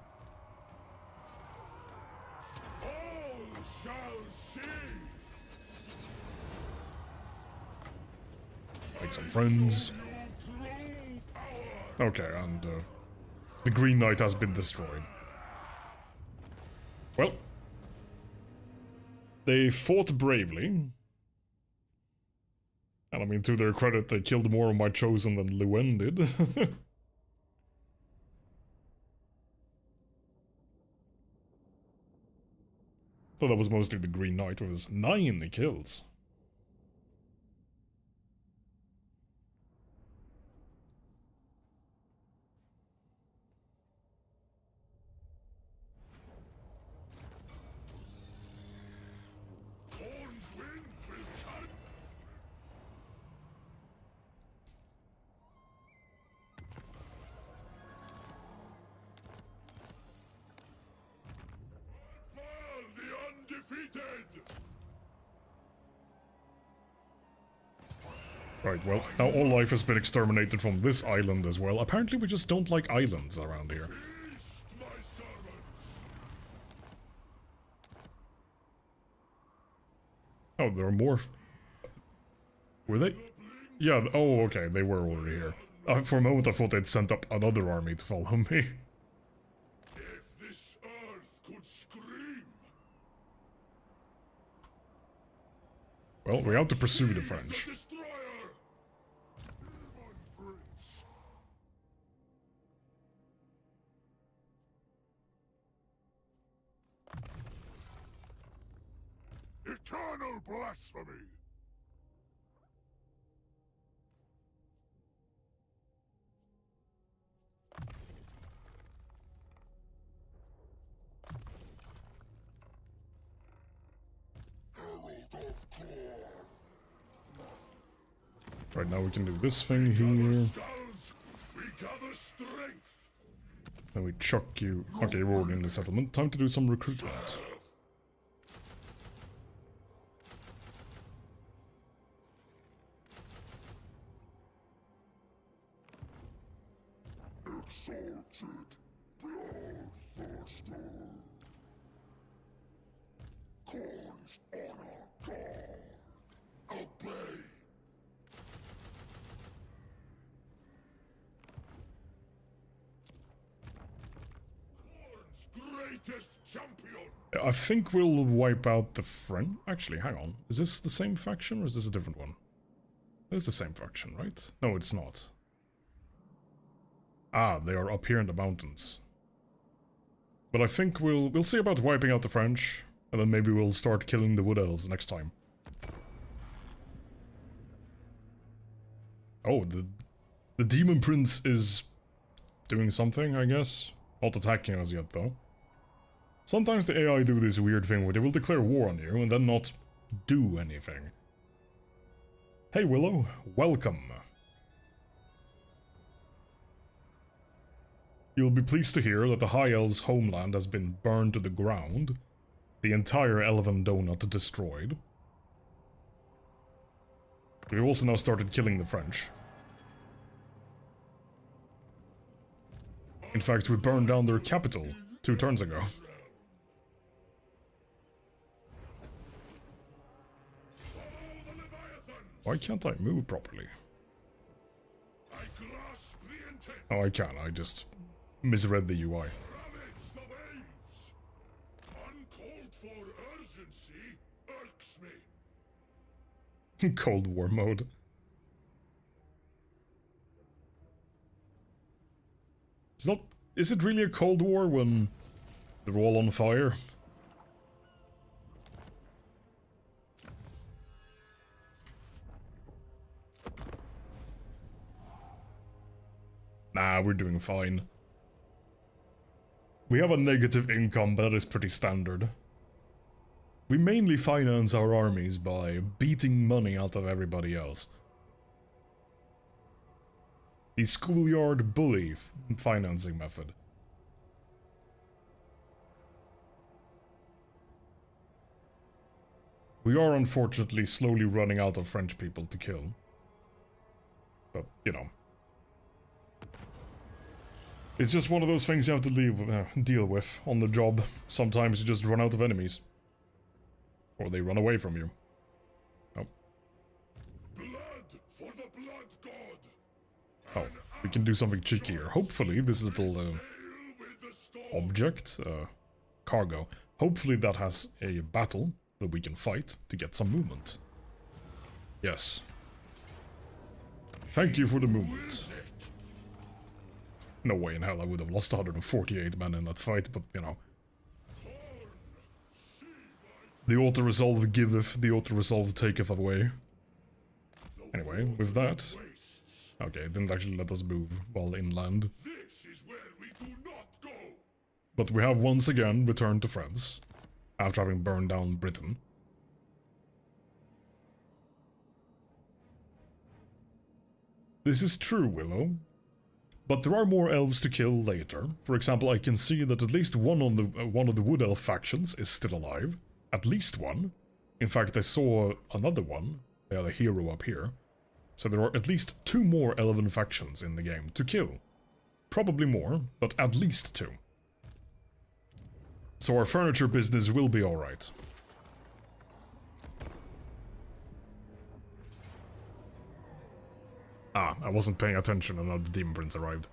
[SPEAKER 1] Make some friends. Okay, and the Green Knight has been destroyed. Well, they fought bravely. And I mean, to their credit, they killed more of my Chosen than Luen did. But that was mostly the Green Knight with his 9 kills. Right, well, now all life has been exterminated from this island as well. Apparently we just don't like islands around here. Oh, there are more... Were they? Yeah, oh, okay, they were already here. For a moment I thought they'd sent up another army to follow me.
[SPEAKER 2] If this earth could scream.
[SPEAKER 1] Well, we have to pursue the French.
[SPEAKER 2] eternal blasphemy! Herald of Corn!
[SPEAKER 1] Right now we can do this thing here.
[SPEAKER 2] Skulls, we gather strength!
[SPEAKER 1] Then we chuck you. Okay, we're already in the settlement. Time to do some recruitment.
[SPEAKER 2] Exalted, bloodthirster. Corn's honor guard. Obey. Corn's greatest champion.
[SPEAKER 1] I think we'll wipe out the French. Actually, hang on. Is this the same faction or is this a different one? It's the same faction, right? No, it's not. Ah, they are up here in the mountains. But I think we'll see about wiping out the French, and then maybe we'll start killing the Wood Elves next time. Oh, the Demon Prince is doing something, I guess. Not attacking us yet, though. Sometimes the AI do this weird thing where they will declare war on you and then not do anything. Hey Willow, welcome. You'll be pleased to hear that the High Elves' homeland has been burned to the ground, the entire Elven donut destroyed. We've also now started killing the French. In fact, we burned down their capital 2 turns ago. Why can't I move properly? Oh, I can, I just misread the UI.
[SPEAKER 2] Uncalled for urgency irks me.
[SPEAKER 1] Cold War mode. Is it really a Cold War when they're all on fire? Nah, we're doing fine. We have a negative income, but that is pretty standard. We mainly finance our armies by beating money out of everybody else. The schoolyard bully financing method. We are unfortunately slowly running out of French people to kill. But, you know. It's just one of those things you have to deal with on the job. Sometimes you just run out of enemies. Or they run away from you. Oh.
[SPEAKER 2] Blood for the blood god.
[SPEAKER 1] Oh, we can do something cheekier. Hopefully this little object, cargo, hopefully that has a battle that we can fight to get some movement. Yes. Thank you for the movement. No way in hell I would have lost 148 men in that fight, but you know. The auto-resolve giveth, the auto-resolve taketh away. Anyway, with that... Okay, it didn't actually let us move while inland.
[SPEAKER 2] This is where we do not go.
[SPEAKER 1] But we have once again returned to France, after having burned down Britain. This is true, Willow. But there are more elves to kill later. For example, I can see that at least one of the Wood Elf factions is still alive. At least one. In fact, I saw another one. They had a hero up here. So there are at least 2 more Elven factions in the game to kill. Probably more, but at least 2. So our furniture business will be alright. Ah, I wasn't paying attention and now the Demon Prince arrived.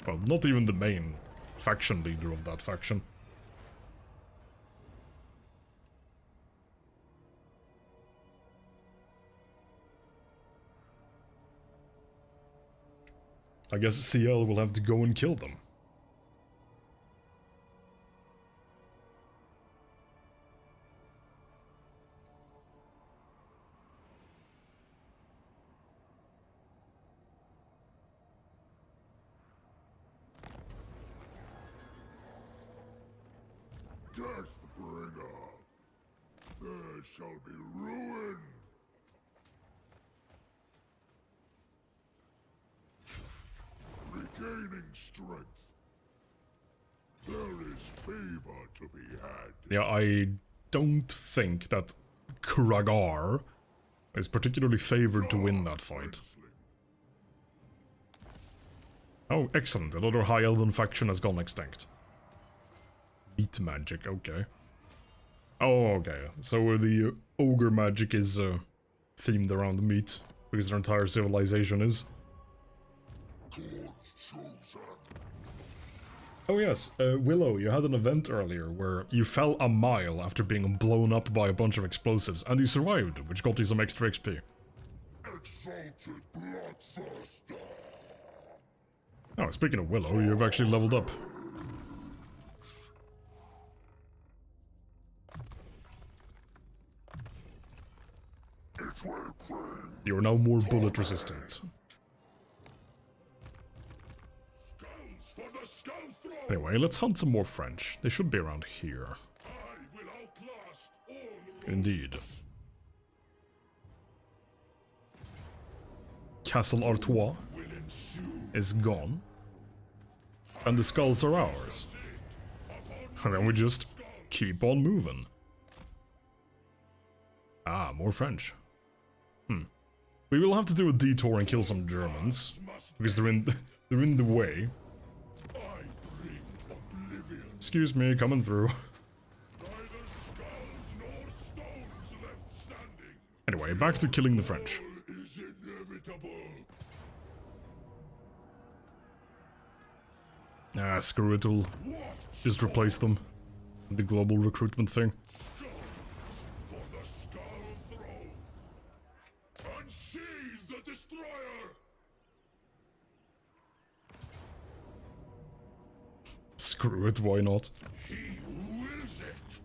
[SPEAKER 1] Well, not even the main faction leader of that faction. I guess CL will have to go and kill them.
[SPEAKER 2] Deathbringer! There shall be ruin! Regaining strength. There is favor to be had.
[SPEAKER 1] Yeah, I don't think that Kragar is particularly favored to win that fight. Oh, excellent. Another High Elven faction has gone extinct. Meat magic, okay. Oh, okay. So the ogre magic is themed around meat, because their entire civilization is. Oh yes, Willow, you had an event earlier where you fell a mile after being blown up by a bunch of explosives, and you survived, which got you some extra XP.
[SPEAKER 2] Exalted bloodthirster.
[SPEAKER 1] Oh, speaking of Willow, you've actually leveled up.
[SPEAKER 2] It will bring
[SPEAKER 1] You are now more bullet resistant.
[SPEAKER 2] skulls for the skull throne.
[SPEAKER 1] Anyway, let's hunt some more French. They should be around here.
[SPEAKER 2] I will outlast all rules.
[SPEAKER 1] Indeed. Castle Artois
[SPEAKER 2] Will ensue
[SPEAKER 1] is gone. And the skulls are ours. And then we just keep on moving. Ah, more French. We will have to do a detour and kill some Germans, because they're in the way.
[SPEAKER 2] I bring oblivion.
[SPEAKER 1] Excuse me, coming through.
[SPEAKER 2] Neither skulls nor stones left standing.
[SPEAKER 1] Anyway, back to killing the French.
[SPEAKER 2] All is inevitable.
[SPEAKER 1] Ah, screw it, we'll just replace them. The global recruitment thing.
[SPEAKER 2] For the skull throne. Unsheathe the destroyer.
[SPEAKER 1] Screw it, why not?
[SPEAKER 2] He wills it.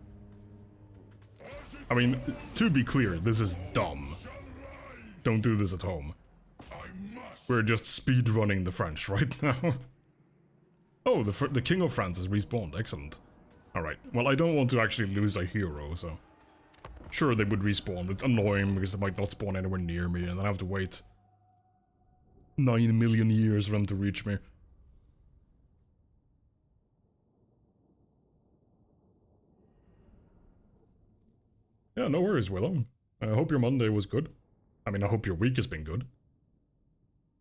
[SPEAKER 2] As it
[SPEAKER 1] I mean, to be clear, this is dumb.
[SPEAKER 2] shall rise.
[SPEAKER 1] Don't do this at home.
[SPEAKER 2] I must.
[SPEAKER 1] We're just speedrunning the French right now. Oh, the King of France is respawned. Excellent. Alright, well, I don't want to actually lose a hero, so... Sure, they would respawn. It's annoying because they might not spawn anywhere near me, and then I have to wait 9 million years for them to reach me. Yeah, no worries, Willow. I hope your Monday was good. I mean, I hope your week has been good.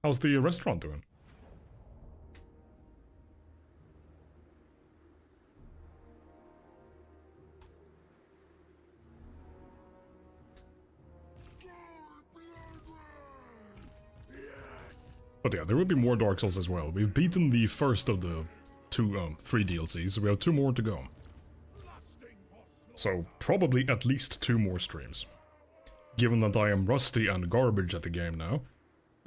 [SPEAKER 1] How's the restaurant doing? But yeah, there will be more Dark Souls as well. We've beaten the first of the 3 DLCs, so we have 2 more to go. So, probably at least 2 more streams. Given that I am rusty and garbage at the game now,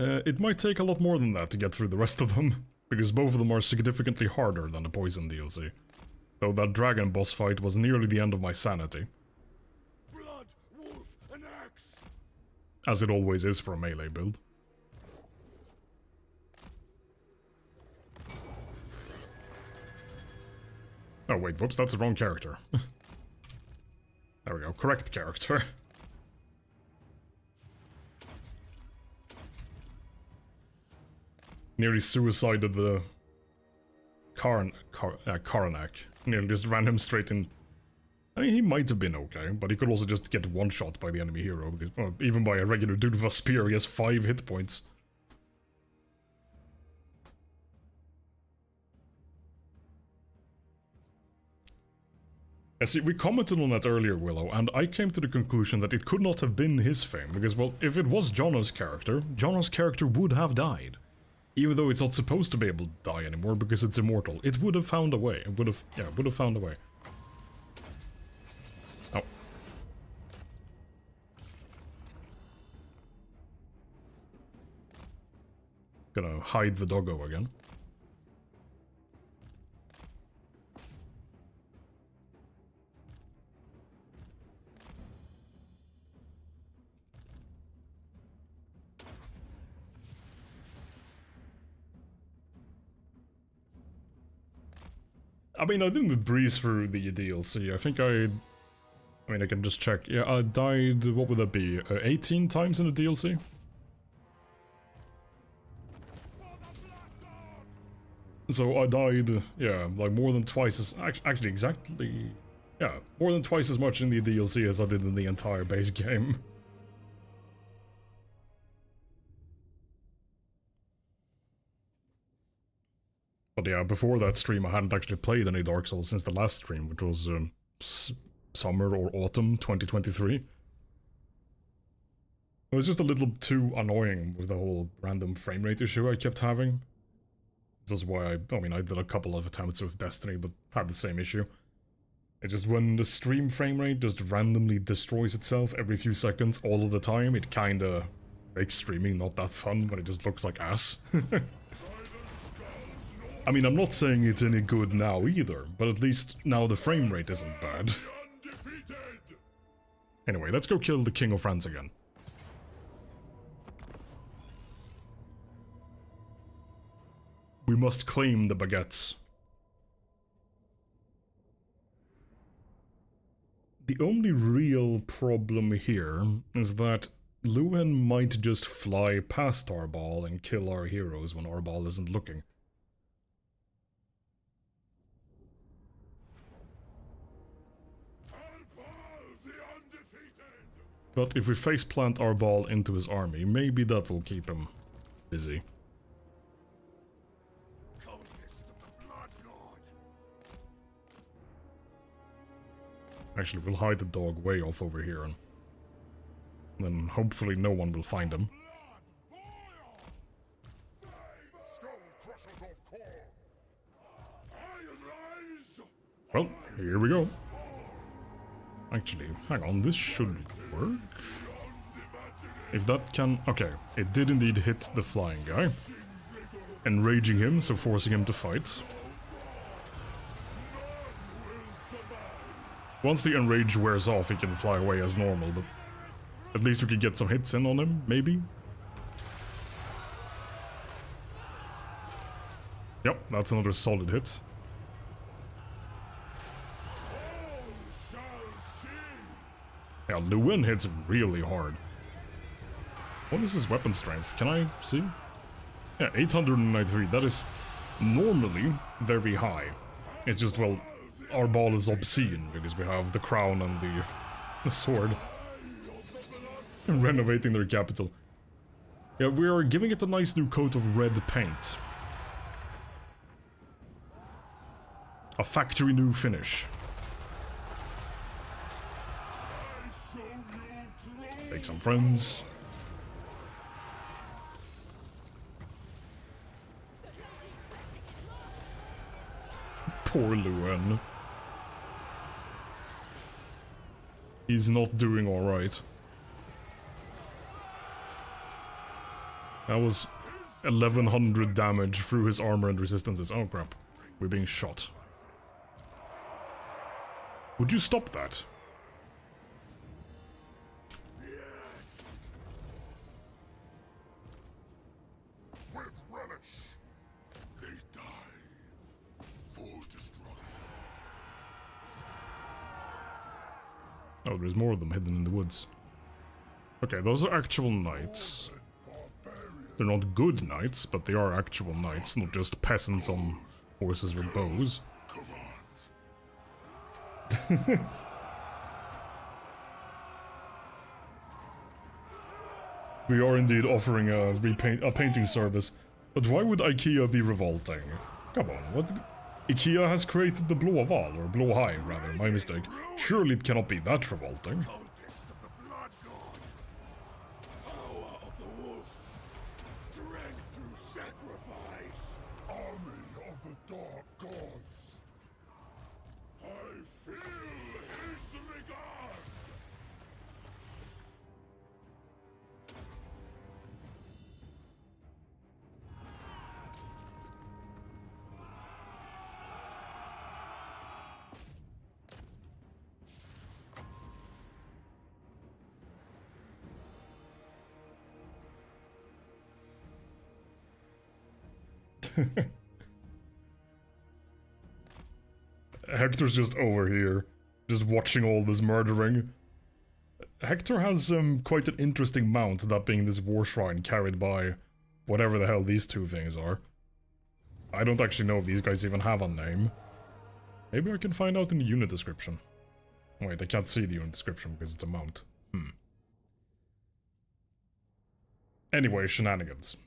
[SPEAKER 1] it might take a lot more than that to get through the rest of them, because both of them are significantly harder than the Poison DLC. Though that dragon boss fight was nearly the end of my sanity.
[SPEAKER 2] Blood, wolf, an axe.
[SPEAKER 1] As it always is for a melee build. Oh wait, whoops, that's the wrong character. There we go, correct character. Nearly suicided the Karanak. Nearly just ran him straight in. I mean, he might have been okay, but he could also just get one-shot by the enemy hero, because well, even by a regular dude with a spear, he has 5 hit points. Yeah, see, we commented on that earlier, Willow, and I came to the conclusion that it could not have been his fame, because, well, if it was Jono's character would have died. Even though it's not supposed to be able to die anymore because it's immortal. It would have found a way. It would have found a way. Oh. Gonna hide the doggo again. I mean, I didn't breeze through the DLC. I think I mean, I can just check. Yeah, I died, what would that be, 18 times in the DLC? So I died, yeah, like more than twice as, actually exactly, yeah, more than twice as much in the DLC as I did in the entire base game. But yeah, before that stream I hadn't actually played any Dark Souls since the last stream, which was summer or autumn 2023. It was just a little too annoying with the whole random frame rate issue I kept having. This is why I mean, I did a couple of attempts with Destiny, but had the same issue. It's just when the stream frame rate just randomly destroys itself every few seconds all of the time, it kinda makes streaming not that fun when it just looks like ass. I mean, I'm not saying it's any good now either, but at least now the frame rate isn't bad. Anyway, let's go kill the King of France again. We must claim the baguettes. The only real problem here is that Luan might just fly past Arbaal and kill our heroes when Arbaal isn't looking. But if we faceplant Arbaal into his army, maybe that will keep him busy. Actually, we'll hide the dog way off over here, and then hopefully no one will find him. Well, here we go. Actually, hang on, this should work. If that can... okay, it did indeed hit the flying guy. Enraging him, so forcing him to fight. Once the enrage wears off, he can fly away as normal, but at least we can get some hits in on him, maybe? Yep, that's another solid hit. Yeah, Luan hits really hard. What is his weapon strength? Can I see? Yeah, 893. That is normally very high. It's just, well, Arbaal is obscene because we have the crown and the sword. And renovating their capital. Yeah, we are giving it a nice new coat of red paint. A factory new finish. Make some friends. Poor Luan. He's not doing alright. That was 1100 damage through his armor and resistances. Oh crap. We're being shot. Would you stop that? Oh, there's more of them hidden in the woods. Okay, those are actual knights. They're not good knights, but they are actual knights, not just peasants on horses with bows. We are indeed offering a painting service, but why would IKEA be revolting? Come on, what? IKEA has created the WHIII, or WHIII rather, my mistake. Surely it cannot be that revolting. Hector's just over here, just watching all this murdering. Hector has quite an interesting mount, that being this war shrine carried by whatever the hell these two things are. I don't actually know if these guys even have a name. Maybe I can find out in the unit description. Wait, I can't see the unit description because it's a mount. Anyway, shenanigans.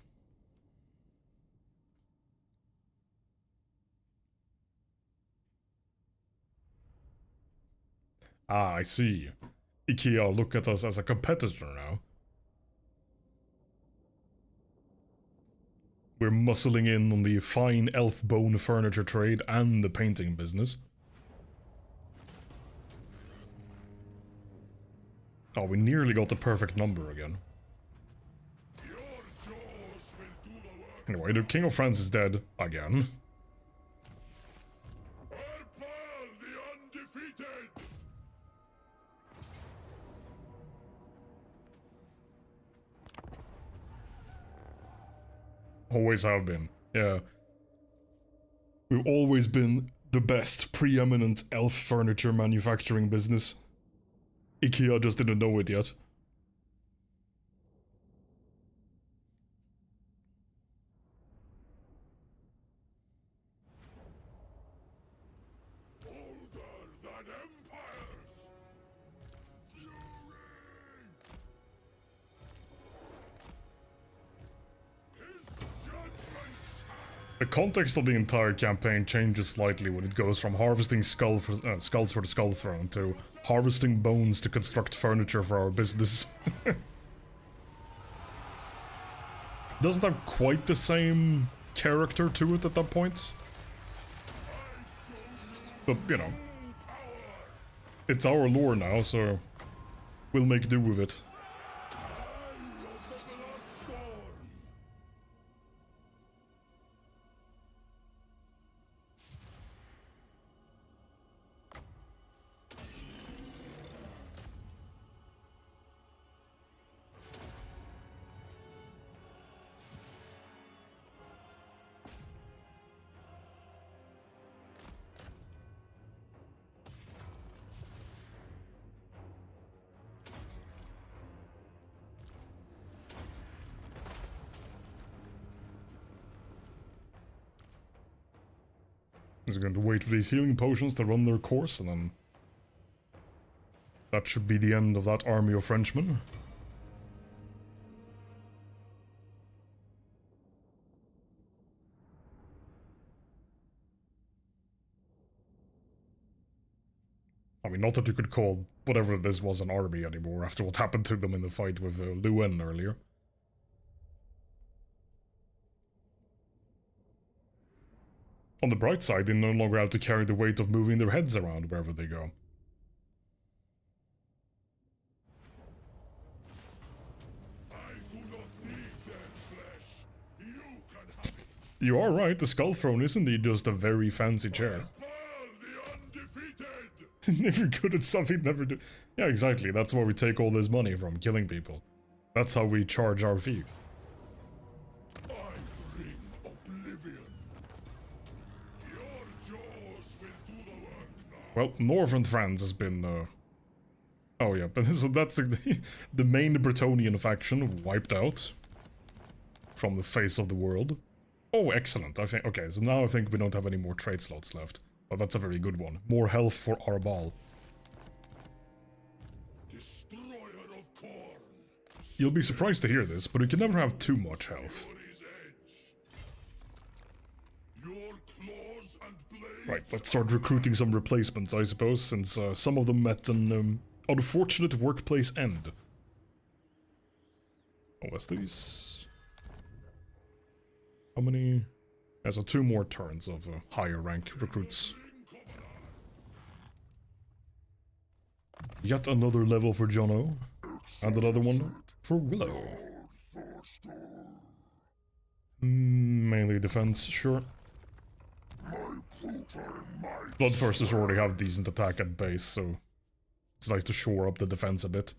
[SPEAKER 1] Ah, I see. IKEA look at us as a competitor now. We're muscling in on the fine elf bone furniture trade and the painting business. Oh, we nearly got the perfect number again. Anyway, the King of France is dead again.
[SPEAKER 2] Arbaal the undefeated!
[SPEAKER 1] Always have been, yeah. We've always been the best preeminent elf furniture manufacturing business. IKEA just didn't know it yet.
[SPEAKER 2] Older than empires! Fury! His judgments!
[SPEAKER 1] The context of the entire campaign changes slightly when it goes from harvesting skulls for the Skull Throne to harvesting bones to construct furniture for our business. Doesn't have quite the same character to it at that point. But, you know, it's our lore now, so we'll make do with it. He's going to wait for these healing potions to run their course, and then that should be the end of that army of Frenchmen. I mean, not that you could call whatever this was an army anymore after what happened to them in the fight with WHIII earlier. On the bright side, they no longer have to carry the weight of moving their heads around wherever they go.
[SPEAKER 2] I do not need their flesh. You can have it.
[SPEAKER 1] You are right, the Skull Throne is indeed just a very fancy chair.
[SPEAKER 2] Arbaal the undefeated!
[SPEAKER 1] Never good at something, never do. Yeah, exactly, that's where we take all this money from, killing people. That's how we charge our fee.
[SPEAKER 2] I bring oblivion. Your jaws will do the work now.
[SPEAKER 1] Well, Northern France has been, oh yeah, but so that's the main Bretonnian faction wiped out from the face of the world. Oh, excellent. I think, okay, so now I think we don't have any more trade slots left. But that's a very good one. More health for Arbaal.
[SPEAKER 2] Destroyer of corn.
[SPEAKER 1] You'll be surprised to hear this, but we can never have too much health.
[SPEAKER 2] Fury's edge. Your claws and blades.
[SPEAKER 1] Right, let's start recruiting some replacements, I suppose, since some of them met an unfortunate workplace end. Oh, what's these? How many? Yeah, so 2 more turns of higher rank recruits. Yet another level for Jono, and another one for Willow. Mainly defense, sure. Bloodthirsters already have decent attack at base, so it's nice to shore up the defense a bit.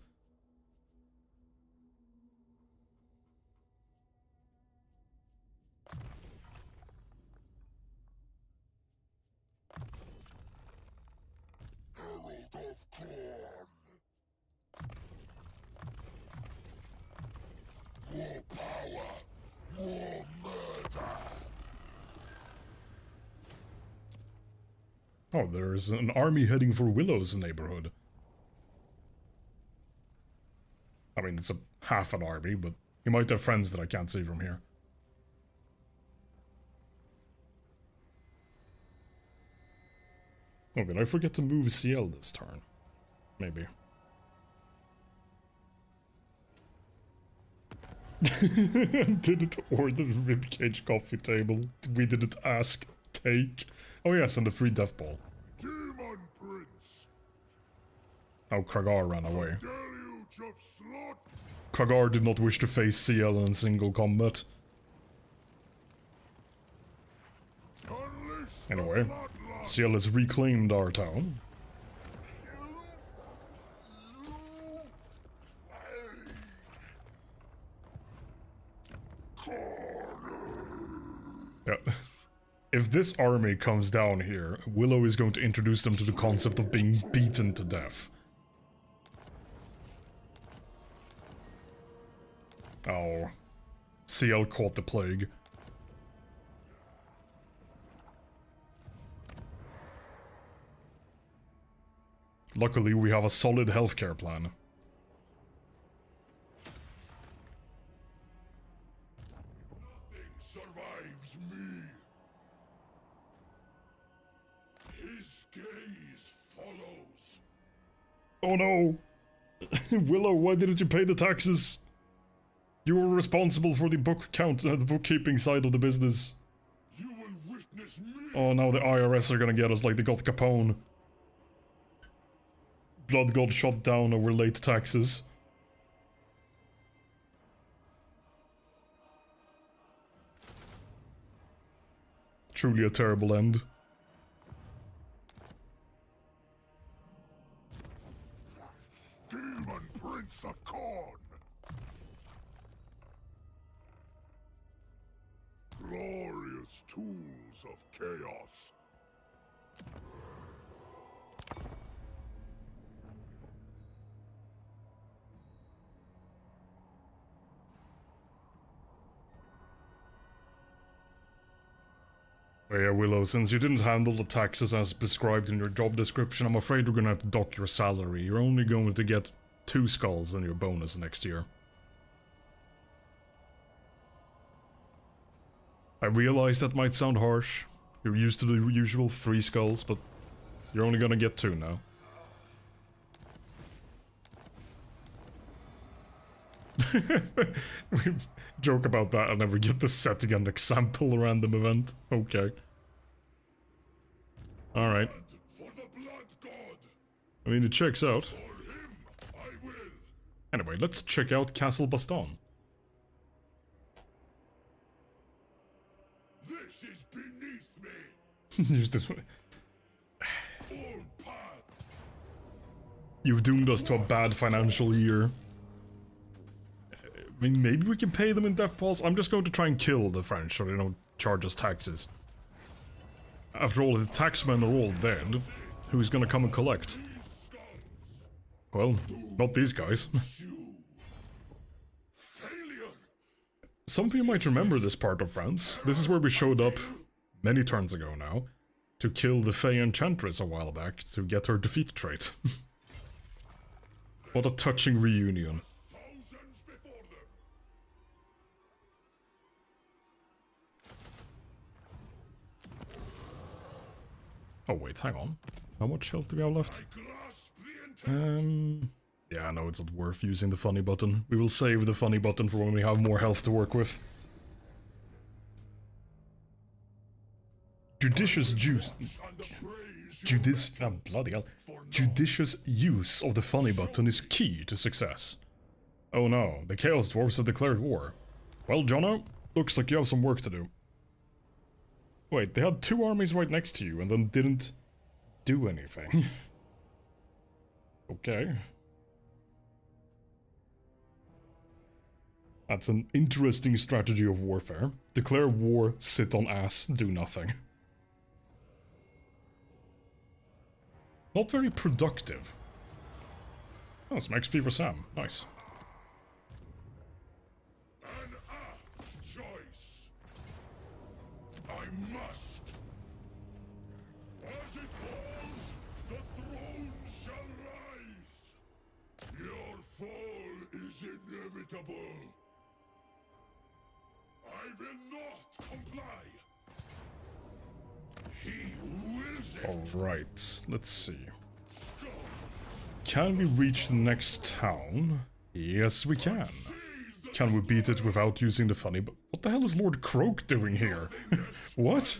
[SPEAKER 1] Oh, there's an army heading for Willow's neighborhood. I mean, it's a half an army, but he might have friends that I can't see from here. Oh, did I forget to move CL this turn? Maybe. Didn't order the ribcage coffee table. We didn't ask. Take. Oh yes, and the free death ball.
[SPEAKER 2] Demon Prince.
[SPEAKER 1] Oh, Kragar ran away.
[SPEAKER 2] Deluge of slaughter.
[SPEAKER 1] Kragar did not wish to face CL in single combat.
[SPEAKER 2] Unleash the
[SPEAKER 1] Anyway,
[SPEAKER 2] bloodlust.
[SPEAKER 1] CL has reclaimed our town. Yeah. If this army comes down here, Willow is going to introduce them to the concept of being beaten to death. Oh. CL caught the plague. Luckily, we have a solid healthcare plan.
[SPEAKER 2] Nothing survives me. His gaze follows.
[SPEAKER 1] Oh no! Willow, why didn't you pay the taxes? You were responsible for the the bookkeeping side of the business.
[SPEAKER 2] You will witness me.
[SPEAKER 1] Oh, now the IRS are gonna get us like they got Capone. Blood got shot down over late taxes. Truly a terrible end.
[SPEAKER 2] Demon Prince of Corn. Glorious tools of chaos.
[SPEAKER 1] Oh yeah, Willow, since you didn't handle the taxes as prescribed in your job description, I'm afraid we're gonna have to dock your salary. You're only going to get 2 skulls in your bonus next year. I realize that might sound harsh. You're used to the usual 3 skulls, but you're only gonna get 2 now. We joke about that and then we get the setting an example random event. Okay. Alright.
[SPEAKER 2] For the blood god.
[SPEAKER 1] I mean, it checks out.
[SPEAKER 2] For him, I will.
[SPEAKER 1] Anyway, let's check out Castle Baston.
[SPEAKER 2] This is beneath me.
[SPEAKER 1] Use this one.
[SPEAKER 2] All path.
[SPEAKER 1] You've doomed us to a bad financial year. I mean, maybe we can pay them in death balls. I'm just going to try and kill the French so they don't charge us taxes. After all, the taxmen are all dead. Who's gonna come and collect? Well, not these guys.
[SPEAKER 2] Failure.
[SPEAKER 1] Some of you might remember this part of France. This is where we showed up, many turns ago now, to kill the Fey Enchantress a while back to get her defeat trait. What a touching reunion.
[SPEAKER 2] Thousands before them.
[SPEAKER 1] Oh wait, hang on. How much health do we have left?
[SPEAKER 2] I grasp the intent.
[SPEAKER 1] Yeah, no, it's not worth using the funny button. We will save the funny button for when we have more health to work with. Judicious juice.
[SPEAKER 2] And the praise you
[SPEAKER 1] Bloody hell. Judicious use of the funny button is key to success. Oh no, the Chaos Dwarves have declared war. Well, Jono, looks like you have some work to do. Wait, they had 2 armies right next to you and then didn't do anything. Okay. That's an interesting strategy of warfare. Declare war, sit on ass, do nothing. Not very productive. Oh, some XP for Sam. Nice.
[SPEAKER 2] an apt choice. I must. As As it falls, the throne shall rise. Your fall is inevitable. I will not comply. He wills it.
[SPEAKER 1] Alright, let's see. Can we reach the next town? Yes, we can. Can we beat it without using the funny? But what the hell is Lord Croak doing here? What?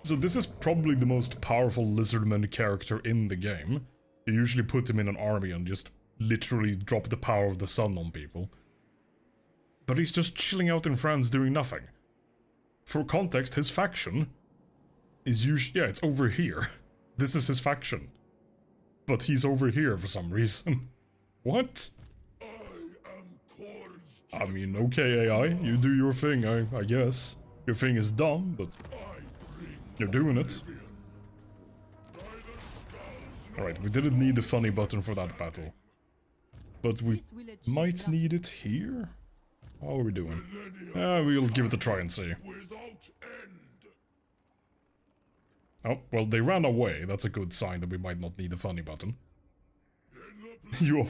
[SPEAKER 1] So this is probably the most powerful lizardman character in the game. You usually put him in an army and just literally drop the power of the sun on people. But he's just chilling out in France doing nothing. For context, his faction is usually... yeah, it's over here. This is his faction. But he's over here for some reason. What? I mean, okay, AI, you do your thing, I guess. Your thing is dumb, but you're doing it. Alright, we didn't need the funny button for that battle. But we might need it here? How are we doing? We'll give it a try and see. Oh, well, they ran away. That's a good sign that we might not need the funny button. You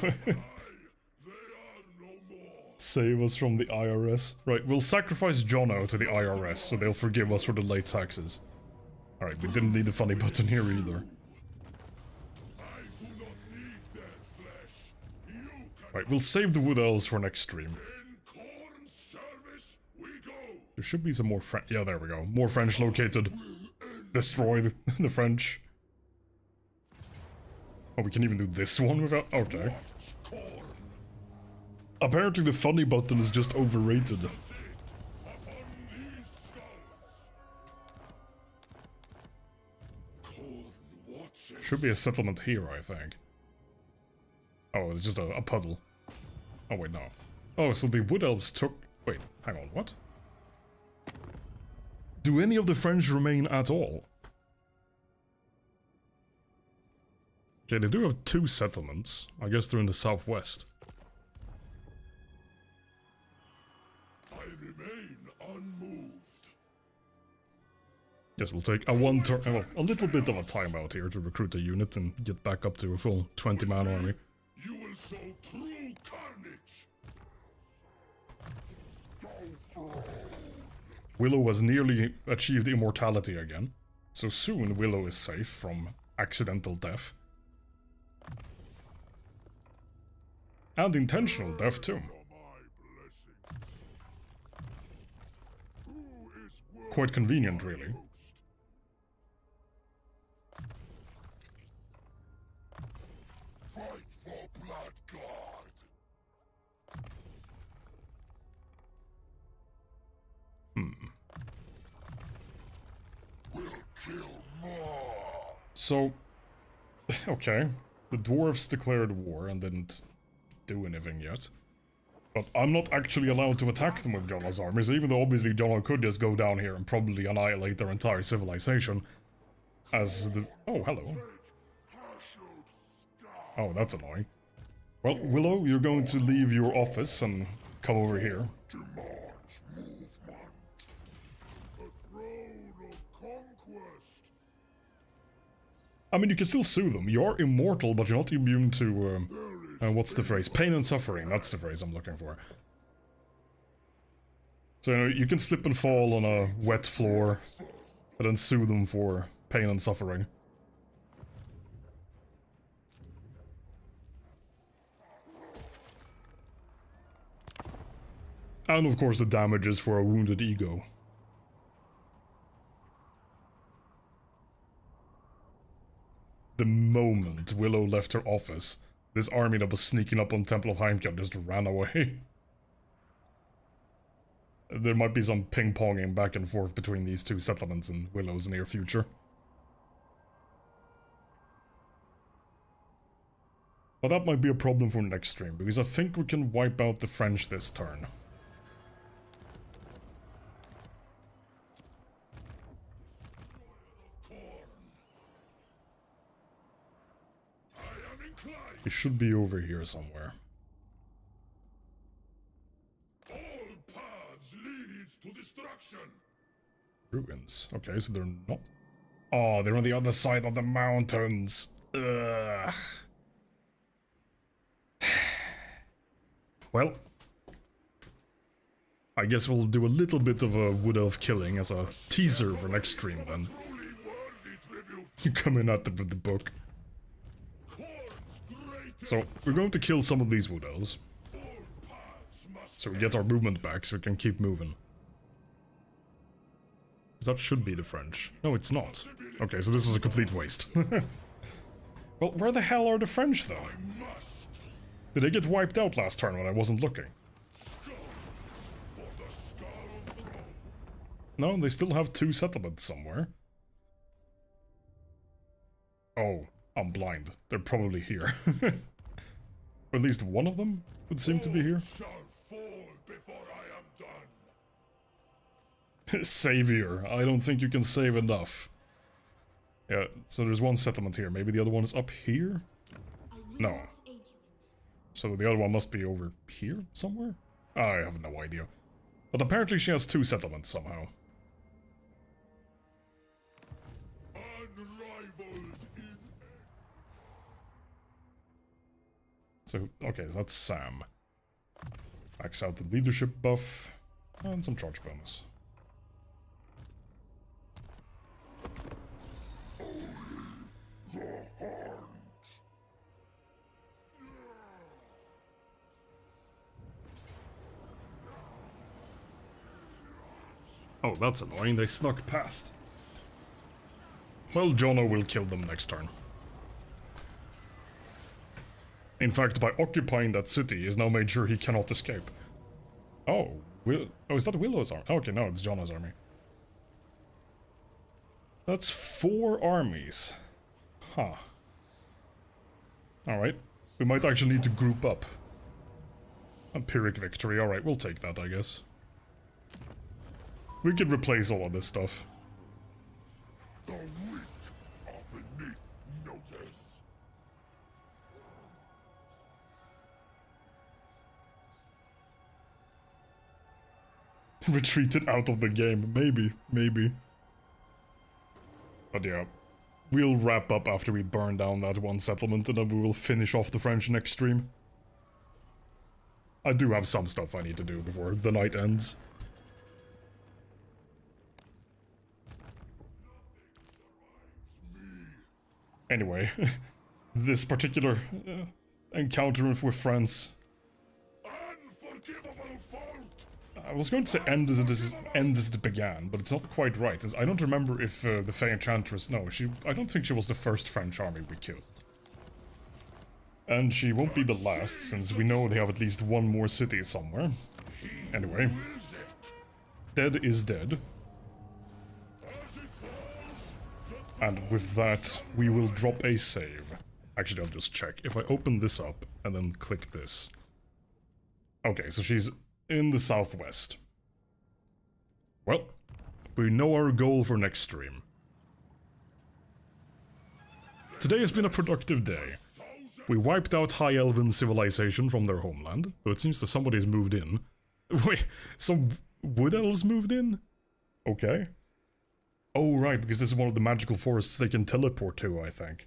[SPEAKER 1] save us from the IRS. Right, we'll sacrifice Jono to the IRS, so they'll forgive us for the late taxes. Alright, we didn't need the funny button here either. Right, we'll save the Wood Elves for next stream. There should be some more French. Yeah, there we go. More French located. Destroy the French. Oh, we can even do this one without... okay. Apparently the funny button is just overrated. Should be a settlement here, I think. Oh, it's just a puddle. Oh, wait, no. Oh, so the Wood Elves took... wait, hang on, what? Do any of the French remain at all? Okay, they do have 2 settlements. I guess they're in the southwest.
[SPEAKER 2] I remain unmoved.
[SPEAKER 1] Yes, we'll take a well, a little bit of a timeout here to recruit a unit and get back up to a full 20-man army.
[SPEAKER 2] You will sow true carnage.
[SPEAKER 1] Willow has nearly achieved immortality again, so soon Willow is safe from accidental death. And intentional death too. Quite convenient, really.
[SPEAKER 2] Fight for Blood God. We'll kill more.
[SPEAKER 1] So, okay, the dwarves declared war and didn't do anything yet. But I'm not actually allowed to attack them with Jono's armies, even though obviously Jono could just go down here and probably annihilate their entire civilization. As the... oh, hello. Oh, that's annoying. Well, Willow, you're going to leave your office and come over here. I mean, you can still sue them. You're immortal, but you're not immune to, what's the phrase? Pain and suffering, that's the phrase I'm looking for. So, you can slip and fall on a wet floor, and then sue them for pain and suffering. And of course the damages for a wounded ego. The moment Willow left her office, this army that was sneaking up on Temple of Heimkar just ran away. There might be some ping-ponging back and forth between these 2 settlements in Willow's near future. But that might be a problem for next stream, because I think we can wipe out the French this turn. It should be over here somewhere.
[SPEAKER 2] All paths lead to destruction.
[SPEAKER 1] Ruins. Okay, so they're not... Oh, they're on the other side of the mountains. Ugh. Well, I guess we'll do a little bit of a wood elf killing as a teaser for next stream then.
[SPEAKER 2] Truly worthy tribute.
[SPEAKER 1] You come in at the with the book.
[SPEAKER 2] Corn's greatest
[SPEAKER 1] So, we're going to kill some of these wood elves,
[SPEAKER 2] all paths must
[SPEAKER 1] so we get our movement back so we can keep moving. That should be the French. No, it's not. Okay, so this was a complete waste. Well, where the hell are the French, though?
[SPEAKER 2] must
[SPEAKER 1] Did they get wiped out last turn when I wasn't looking?
[SPEAKER 2] for the skull throne.
[SPEAKER 1] No, they still have 2 settlements somewhere. Oh, I'm blind. They're probably here. Or at least one of them would seem to be here.
[SPEAKER 2] Shall fall before I am done.
[SPEAKER 1] Savior, I don't think you can save enough. Yeah, so there's one settlement here. Maybe the other one is up here? No. So the other one must be over here somewhere? I have no idea. But apparently she has 2 settlements somehow.
[SPEAKER 2] Unrivaled in
[SPEAKER 1] So, okay, so that's Sam. Max out the leadership buff. And some charge bonus. Oh, that's annoying. They snuck past. Well, Jono will kill them next turn. In fact, by occupying that city, he's now made sure he cannot escape. Oh, is that Willow's army? Okay, no, it's Jono's army. That's 4 armies. Huh. Alright. We might actually need to group up. A Pyrrhic victory. Alright, we'll take that, I guess. We can replace all of this stuff.
[SPEAKER 2] the weak are beneath notice.
[SPEAKER 1] Retreated out of the game. Maybe. But yeah. We'll wrap up after we burn down that one settlement, and then we will finish off the French next stream. I do have some stuff I need to do before the night ends. Anyway, this particular encounter with friends.
[SPEAKER 2] Unforgivable fault.
[SPEAKER 1] I was going to say end as it began, but it's not quite right. As I don't remember if the Fey Enchantress. No, I don't think she was the first French army we killed. And she won't be the last, since we know they have at least one more city somewhere. Anyway,
[SPEAKER 2] Is it?
[SPEAKER 1] dead is dead.
[SPEAKER 2] As it falls,
[SPEAKER 1] And with that, we will drop a save. Actually, I'll just check. If I open this up and then click this. Okay, so she's in the southwest. Well, we know our goal for next stream. Today has been a productive day. We wiped out High Elven civilization from their homeland, though it seems that somebody's moved in. Wait, some wood elves moved in? Okay. Oh, right, because this is one of the magical forests they can teleport to, I think.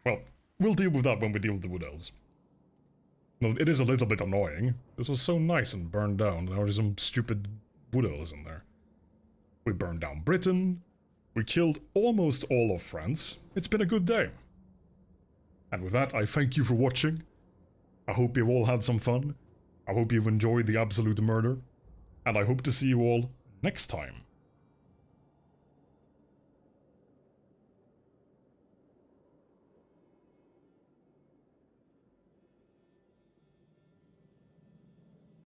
[SPEAKER 1] Well, we'll deal with that when we deal with the wood elves. No, it is a little bit annoying. This was so nice and burned down. Now there's some stupid wood elves in there. We burned down Britain. We killed almost all of France. It's been a good day. And with that, I thank you for watching. I hope you've all had some fun. I hope you've enjoyed the absolute murder. And I hope to see you all next time.